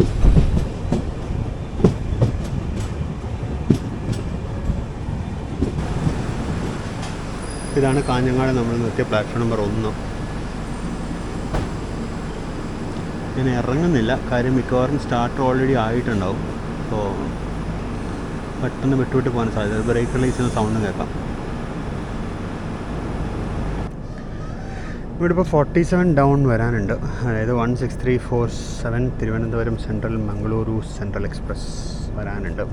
ഇതാണ് കാഞ്ഞങ്ങാട് നമ്മൾ നിർത്തിയ പ്ലാറ്റ്ഫോം നമ്പർ 1. ഞാൻ ഇറങ്ങുന്നില്ല, കാര്യം മിക്കവാറും സ്റ്റാർട്ടർ ഓൾറെഡി ആയിട്ടുണ്ടാവും. അപ്പോൾ പെട്ടെന്ന് വിട്ടുവിട്ട് പോകാൻ സാധ്യത. ബ്രേക്ക് റിലീസ് ചെയ്യുന്ന സൗണ്ടും കേൾക്കാം. ഇവിടെ ഇപ്പോൾ 47 ഡൗൺ വരാനുണ്ട്. അതായത് 16347 Thiruvananthapuram central Mangaluru central express വരാനുണ്ട്.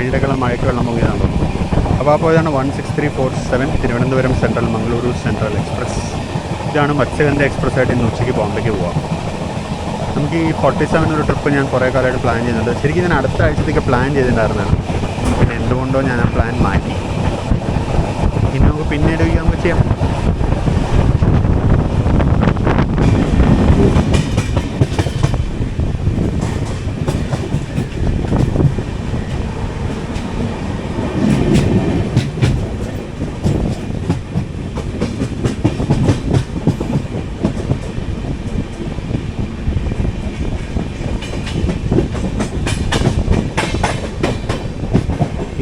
കഴിഞ്ഞിട്ടൊക്കെയുള്ള മഴയ്ക്ക് വെള്ളം പൊങ്ങിയതാണ് തോന്നുന്നു. അപ്പോൾ ആ പോയതാണ് 16347 Thiruvananthapuram central Mangaluru central express. ഇതാണ് മത്സ്യഗന്ധ എക്സ്പ്രസ് ആയിട്ട് ഇന്ന് ഉച്ചയ്ക്ക് ബോംബെക്ക് പോവാം. നമുക്ക് ഈ 47 ഒരു ട്രിപ്പ് ഞാൻ കുറേ കാലമായിട്ട് പ്ലാൻ ചെയ്യുന്നുണ്ട്. ശരിക്കും ഞാൻ അടുത്ത ആഴ്ചത്തേക്ക് പ്ലാൻ ചെയ്തിട്ടുണ്ടായിരുന്നതാണ്. പിന്നെ എന്തുകൊണ്ടോ ഞാൻ ആ പ്ലാൻ മാറ്റി. ഇനി നമുക്ക് പിന്നീട് നമുക്ക് ചെയ്യാം.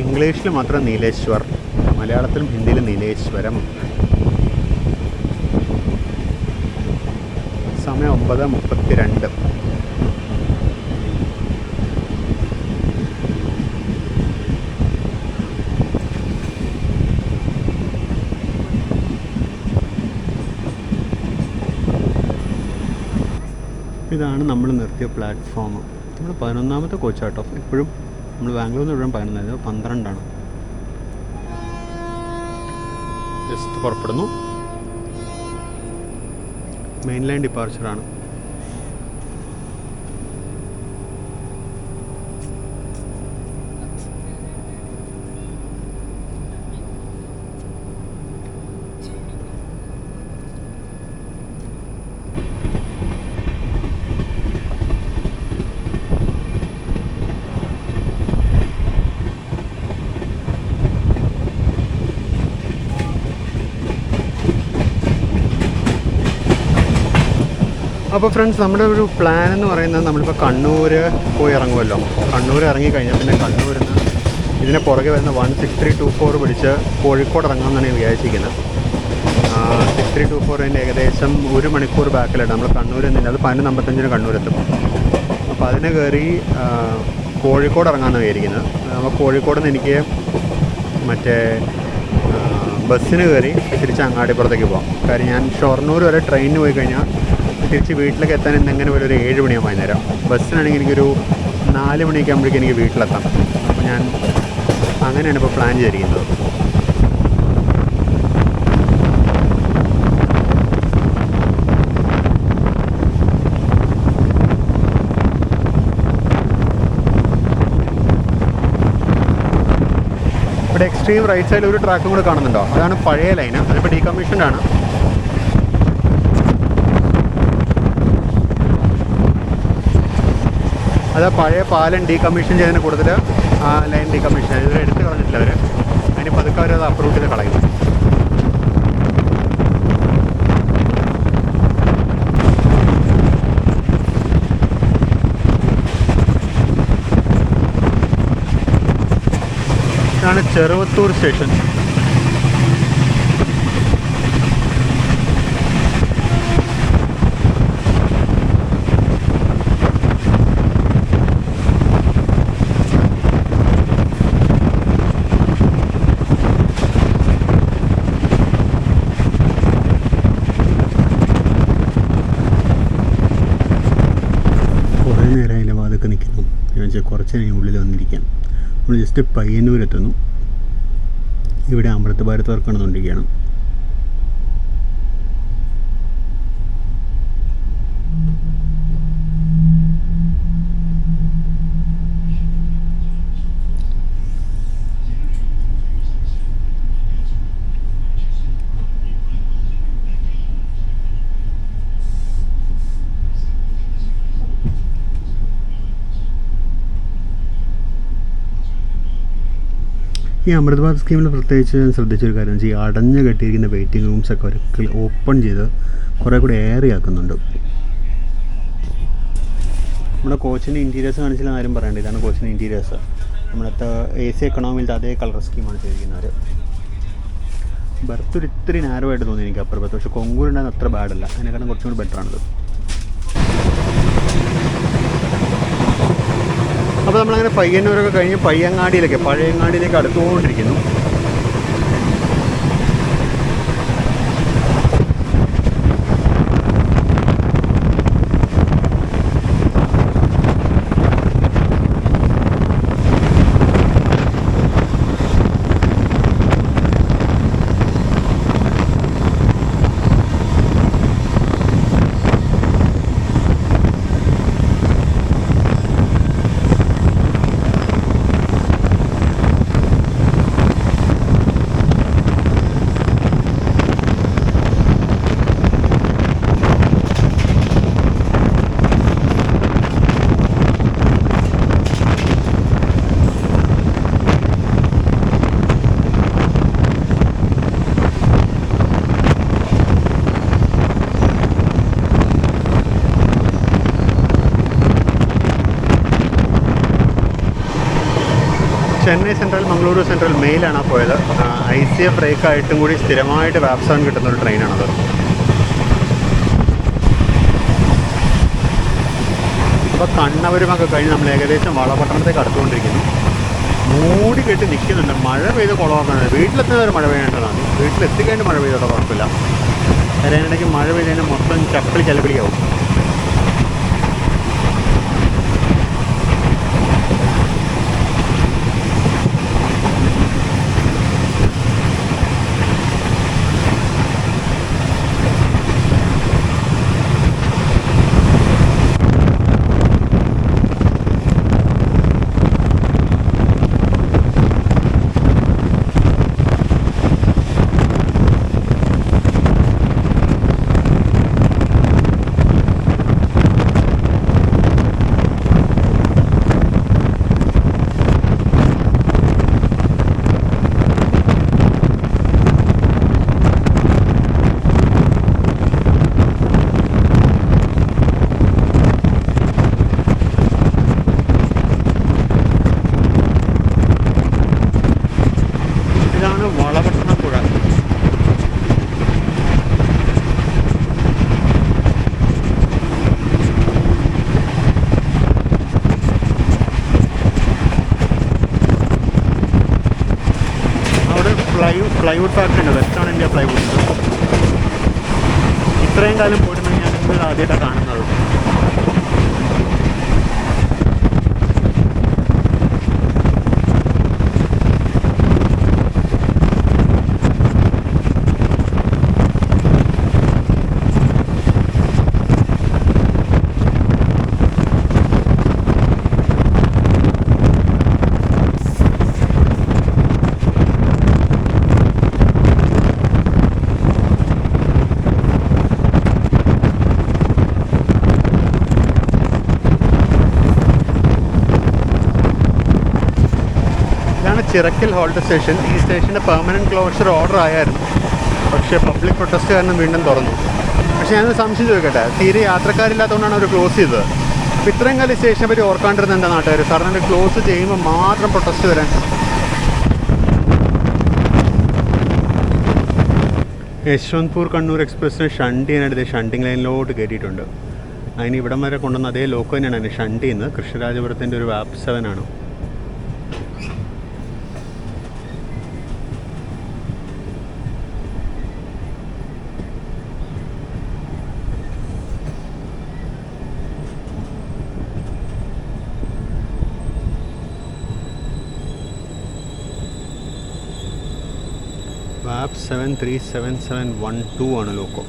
ഇംഗ്ലീഷിൽ മാത്രം നീലേശ്വർ, മലയാളത്തിലും ഹിന്ദിയിലും നീലേശ്വരം. സമയം 9:32. ഇതാണ് നമ്മൾ നിർത്തിയ പ്ലാറ്റ്ഫോം. നമ്മൾ 11ാമത്തെ കോച്ചാട്ടോ. ഇപ്പോഴും നമ്മൾ ബാംഗ്ലൂരിൽ നിന്ന് ഇവിടെ 11, 12ആണ്. ജസ്റ്റ് പുറപ്പെടുന്നു. മെയിൻ ലൈൻ ഡിപ്പാർച്ചറാണ്. അപ്പോൾ ഫ്രണ്ട്സ്, നമ്മുടെ ഒരു പ്ലാൻ എന്ന് പറയുന്നത് നമ്മളിപ്പോൾ കണ്ണൂർ പോയി ഇറങ്ങുമല്ലോ. കണ്ണൂർ ഇറങ്ങിക്കഴിഞ്ഞാൽ പിന്നെ കണ്ണൂരിൽ നിന്ന് ഇതിനെ പുറകെ വരുന്ന 16324 പിടിച്ച് കോഴിക്കോട് ഇറങ്ങാമെന്നാണ് ഞാൻ വിചാരിച്ചിരിക്കുന്നത്. 6324 ഏകദേശം 1 മണിക്കൂർ ബാക്കിലാണ്. നമ്മൾ കണ്ണൂരിൽ നിന്ന് അത് 11:55 കണ്ണൂരെത്തും. അപ്പോൾ അതിന് കയറി കോഴിക്കോട് ഇറങ്ങാമെന്നാണ് വിചാരിക്കുന്നത്. അപ്പോൾ കോഴിക്കോട് നിന്ന് എനിക്ക് മറ്റേ ബസ്സിന് കയറി തിരിച്ച് അങ്ങാടിപ്പുറത്തേക്ക് പോകാം. കാര്യം ഞാൻ ഷൊർണൂർ വരെ ട്രെയിനിന് പോയി കഴിഞ്ഞാൽ തിരിച്ച് വീട്ടിലേക്ക് എത്താൻ എങ്ങനെ പോലെ ഒരു 7 മണിയാകും വൈകുന്നേരം. ബസ്സിനാണെങ്കിൽ എനിക്കൊരു 4 മണിയൊക്കെ ആകുമ്പോഴേക്കും എനിക്ക് വീട്ടിലെത്താം. അപ്പോൾ ഞാൻ അങ്ങനെയാണ് ഇപ്പോൾ പ്ലാൻ ചെയ്തിരിക്കുന്നത്. ഇവിടെ എക്സ്ട്രീം റൈറ്റ് സൈഡിൽ ഒരു ട്രാക്കും കൂടെ കാണുന്നുണ്ടോ? അതാണ് പഴയ ലൈന്. അതിപ്പോൾ ഡീകമ്മീഷൻഡ് ആണ്. അത് പഴയ പാലം ഡീകമ്മീഷൻ ചെയ്തതിന് കൂടുതൽ ആ ലൈൻ ഡീകമ്മീഷൻ ഇതുവരെ എടുത്ത് കളഞ്ഞിട്ടില്ല അവർ. അതിന് പതുക്കെ അവരത് അപ്രൂവ് ചെയ്ത് കളയും. ഇതാണ് ചെറുവത്തൂർ സ്റ്റേഷൻ. നിൽക്കുന്നു. ഞാൻ കുറച്ച് നേരം ഉള്ളിൽ വന്നിരിക്കാം. നമ്മൾ ജസ്റ്റ് പയ്യന്നൂരെത്തുന്നു. ഇവിടെ അമൃത് ഭാരത് വർക്ക് നടന്നുകൊണ്ടിരിക്കുകയാണ്. ഈ അമൃത് ഭാരത് സ്കീമിൽ പ്രത്യേകിച്ച് ശ്രദ്ധിച്ചൊരു കാര്യം വെച്ചാൽ ഈ അടഞ്ഞു കെട്ടിയിരിക്കുന്ന വെയിറ്റിംഗ് റൂംസൊക്കെ അവർ ഓപ്പൺ ചെയ്ത് കുറേ കൂടി ആക്കുന്നുണ്ട്. നമ്മുടെ കോച്ചിൻ്റെ ഇൻറ്റീരിയേഴ്സ് കാണിച്ചില്ല ആരും പറയണ്ട. ഇതാണ് കോച്ചിൻ്റെ ഇൻറ്റീരിയേഴ്സ്. നമ്മളത്തെ AC എക്കണോമിയിലത്തെ അതേ കളർ സ്കീമാണ് ചെയ്തിരിക്കുന്നത്. ബർത്ത് ഒരു ഇത്തിരി നാരമായിട്ട് തോന്നി എനിക്ക് അപ്പുറത്ത്. പക്ഷേ കൊങ്കൂരുണ്ടാകുന്ന അത്ര ബാഡല്ല. അതിനെക്കാളും കുറച്ചും കൂടി ബെറ്ററാണിത്. അപ്പോൾ നമ്മളങ്ങനെ പയ്യന്നൂരൊക്കെ കഴിഞ്ഞ് പയ്യങ്ങാടിയിലേക്ക് പഴയങ്ങാടിയിലേക്ക് അടുത്തുകൊണ്ടിരിക്കുന്നു. ചെന്നൈ സെൻട്രൽ മംഗളൂരു സെൻട്രൽ മെയിലാണ് പോയത്. ICF ബ്രേക്കായിട്ടും കൂടി സ്ഥിരമായിട്ട് വാപ്പ് 7 കിട്ടുന്നൊരു ട്രെയിനാണത്. അപ്പോൾ കണ്ണവരുമൊക്കെ കഴിഞ്ഞ് നമ്മൾ ഏകദേശം വളപട്ടണത്തേക്ക് അടുത്തുകൊണ്ടിരിക്കുന്നു. മൂടി കെട്ടി നിൽക്കുന്നുണ്ട്. മഴ പെയ്ത് കുളമാക്കുന്നത്. വീട്ടിലെത്തുന്നവരെ മഴ പെയ്യേണ്ടതാണ്. വീട്ടിലെത്തിക്കഴിഞ്ഞ് മഴ പെയ്തോട്ടോ, കുഴപ്പമില്ല. അതിനിടയ്ക്ക് മഴ പെയ്ത് കഴിഞ്ഞാൽ മൊത്തം ചപ്പിളിയാവും. പ്ലൈവുഡ് ഫാക്ടറി ഉണ്ട്, വെസ്റ്റേൺ ഇന്ത്യ പ്ലൈവുഡ്. ഇത്രയും കാലം പോയിട്ടുണ്ടെങ്കിൽ ഞാൻ ഇപ്പോൾ ആദ്യമായിട്ടാണ് കാണുന്നത്. Chirakkal halt station. ഈ സ്റ്റേഷൻ്റെ പെർമനൻറ്റ് ക്ലോഷർ ഓർഡർ ആയിരുന്നു, പക്ഷേ പബ്ലിക് പ്രൊട്ടസ്റ്റ് കാരണം വീണ്ടും തുറന്നു. പക്ഷേ ഞാനൊരു സംശയം ചോദിക്കട്ടെ, തീരെ യാത്രക്കാരില്ലാത്തതുകൊണ്ടാണ് അവർ ക്ലോസ് ചെയ്തത്. അപ്പോൾ ഇത്രയും കാലം സ്റ്റേഷനെ പറ്റി ഓർക്കാണ്ടിരുന്ന എന്താ നാട്ടുകാർ? സാറിന് ക്ലോസ് ചെയ്യുമ്പോൾ മാത്രം പ്രൊട്ടസ്റ്റ് വരാൻ. യശ്വന്ത്പൂർ കണ്ണൂർ എക്സ്പ്രസ്സിന് ഷണ്ട് ചെയ്യാനായിട്ട് ഷണ്ടിങ് ലൈനിലോട്ട് കയറ്റിയിട്ടുണ്ട്. അതിന് ഇവിടം വരെ കൊണ്ടുവന്ന അതേ ലോക്ക് തന്നെയാണ് അതിന് ഷണ്ട് ചെയ്യുന്നത്. കൃഷ്ണരാജപുരത്തിൻ്റെ ഒരു വാപ്പ് 7 ആണ്. വാപ്പ് 737712 ആണ് ലോക്കോ.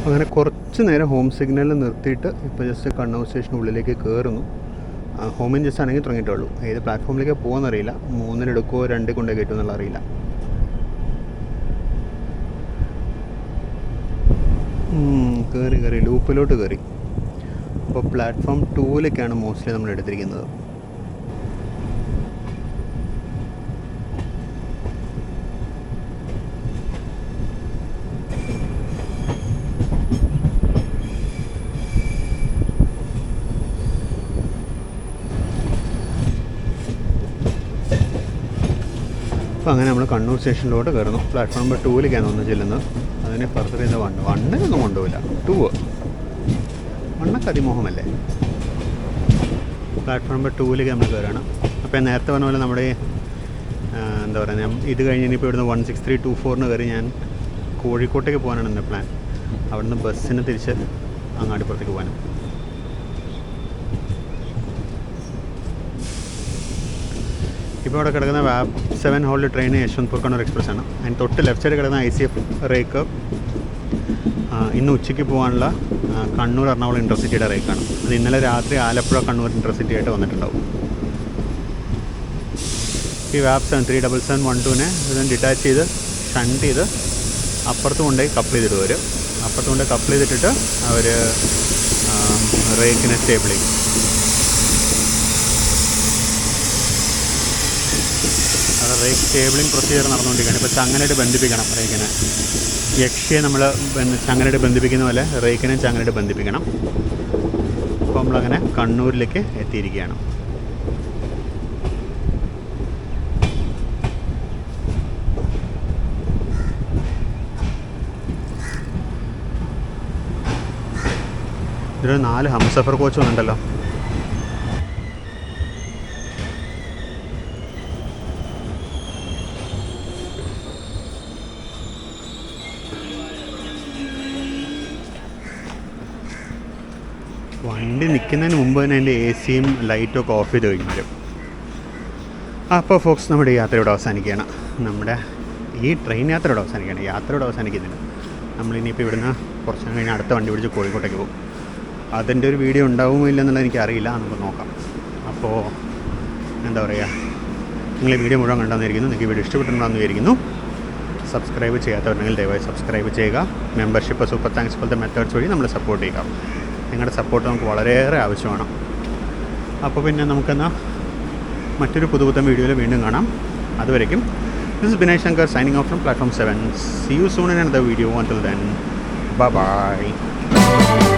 അങ്ങനെ കുറച്ച് നേരം ഹോം സിഗ്നലിൽ നിർത്തിയിട്ട് ഇപ്പോൾ ജസ്റ്റ് കണ്ണൂർ സ്റ്റേഷനുള്ളിലേക്ക് കയറുന്നു. ഹോം ഇഞ്ചസ് ആണെങ്കിൽ തുടങ്ങിയിട്ടുള്ളൂ. ഏത് പ്ലാറ്റ്ഫോമിലേക്ക് പോകുമെന്നറിയില്ല. 3 എടുക്കുമോ 2 കൊണ്ടേ കയറ്റുമെന്നുള്ള അറിയില്ല. കയറി ലൂപ്പിലോട്ട് കയറി. അപ്പോൾ പ്ലാറ്റ്ഫോം 2ലേക്കാണ് മോസ്റ്റ്ലി നമ്മൾ എടുത്തിരിക്കുന്നത്. അപ്പോൾ അങ്ങനെ നമ്മൾ കണ്ണൂർ സ്റ്റേഷനിലോട്ട് കയറുന്നു. പ്ലാറ്റ്ഫോം നമ്പർ 2ലേക്കാണ് ഒന്ന് ചെല്ലുന്നത്. അതിനെ ഫർദർ ചെയ്ത 1 കൊണ്ടുപോയില്ല. 2 1 അതിമോഹമല്ലേ. പ്ലാറ്റ്ഫോം നമ്പർ 2ലേക്ക് നമ്മൾ കയറണം. അപ്പോൾ നേരത്തെ പറഞ്ഞ പോലെ നമ്മുടെ എന്താ പറയുക, ഞാൻ ഇത് കഴിഞ്ഞ് ഇനിയിപ്പോൾ ഇവിടുന്ന് 16324 കയറി ഞാൻ കോഴിക്കോട്ടേക്ക് പോകാനാണ് എൻ്റെ പ്ലാൻ. അവിടുന്ന് ബസ്സിന് തിരിച്ച് അങ്ങാടിപ്പുറത്തേക്ക് പോകാനും. ഇപ്പോൾ ഇവിടെ കിടക്കുന്ന വാപ്പ് 7 hauled train Yesvantpur Kannur express ആണ്. അതിന് തൊട്ട് ലെഫ്റ്റ് സൈഡ് കിടക്കുന്ന ICF റേക്ക് ഇന്ന് ഉച്ചയ്ക്ക് പോകാനുള്ള കണ്ണൂർ എറണാകുളം ഇൻ്റർസിറ്റിയുടെ റേക്കാണ്. അത് ഇന്നലെ രാത്രി ആലപ്പുഴ കണ്ണൂർ ഇൻ്റർസിറ്റി ആയിട്ട് വന്നിട്ടുണ്ടാവും. ഈ വാപ്പ് 737712 ഇതിനെ ഡിറ്റാച്ച് ചെയ്ത് ഷണ്ട് ചെയ്ത് അപ്പുറത്ത് കൊണ്ടുപോയി കപ്പിൾ ചെയ്തിട്ട് വരും. അപ്പുറത്ത് കൊണ്ട് കപ്പിൾ ചെയ്തിട്ടിട്ട് അവർ റേക്കിനെ സ്റ്റേബിൾ ചെയ്യും. അത് റേക്ക് സ്റ്റേബിളിങ് പ്രൊസീജിയർ നടന്നുകൊണ്ടിരിക്കുകയാണ്. ഇപ്പോൾ ചങ്ങലയിട്ട് ബന്ധിപ്പിക്കണം റേക്കിനെ. യക്ഷിയെ നമ്മൾ ചങ്ങലയിട്ട് ബന്ധിപ്പിക്കുന്ന പോലെ റേക്കിനെ ചങ്ങലയിട്ട് ബന്ധിപ്പിക്കണം. അപ്പോൾ നമ്മളങ്ങനെ കണ്ണൂരിലേക്ക് എത്തിയിരിക്കുകയാണ്. ഇതിൽ 4 ഹംസഫർ കോച്ച് വന്നിട്ടുണ്ടല്ലോ. വണ്ടി നിൽക്കുന്നതിന് മുമ്പ് തന്നെ അതിൻ്റെ AC-യും ലൈറ്റും ഒക്കെ ഓഫ് ചെയ്ത് കഴിഞ്ഞു വരും. അപ്പോൾ ഫോക്സ് നമ്മുടെ ഈ യാത്രയോടെ അവസാനിക്കുകയാണ്. നമ്മുടെ ഈ ട്രെയിൻ യാത്രയോടെ അവസാനിക്കുകയാണ്. യാത്രയോടെ അവസാനിക്കുന്നില്ല. നമ്മളിനിയിപ്പോൾ ഇവിടുന്ന് കുറച്ച് കഴിഞ്ഞാൽ അടുത്ത വണ്ടി പിടിച്ച് കോഴിക്കോട്ടേക്ക് പോകും. അതിൻ്റെ ഒരു വീഡിയോ ഉണ്ടാവുമോ ഇല്ലെന്നുള്ളത് എനിക്കറിയില്ല. നമുക്ക് നോക്കാം. അപ്പോൾ എന്താ പറയുക, നിങ്ങൾ ഈ വീഡിയോ മുഴുവൻ കണ്ടെന്നിരിക്കുന്നു. നിങ്ങൾക്ക് വീഡിയോ ഇഷ്ടപ്പെട്ടിട്ടുണ്ടെന്ന് വിചാരിക്കുന്നു. സബ്സ്ക്രൈബ് ചെയ്യാത്തവരുണ്ടെങ്കിൽ ദയവായി സബ്സ്ക്രൈബ് ചെയ്യുക. മെമ്പർഷിപ്പ്, സൂപ്പർ താങ്ക്സ് പോലത്തെ മെത്തേഡ്സ് വഴി നമ്മളെ സപ്പോർട്ട് ചെയ്യുക. നിങ്ങളുടെ സപ്പോർട്ട് നമുക്ക് വളരെയേറെ ആവശ്യമാണ്. അപ്പോൾ പിന്നെ നമുക്കെന്നാൽ മറ്റൊരു പുതുപുത്തൻ വീഡിയോയിൽ വീണ്ടും കാണാം. അതുവരേക്കും this is Binay Shankar signing off from platform 7. See you soon in another video. Until then, bye bye.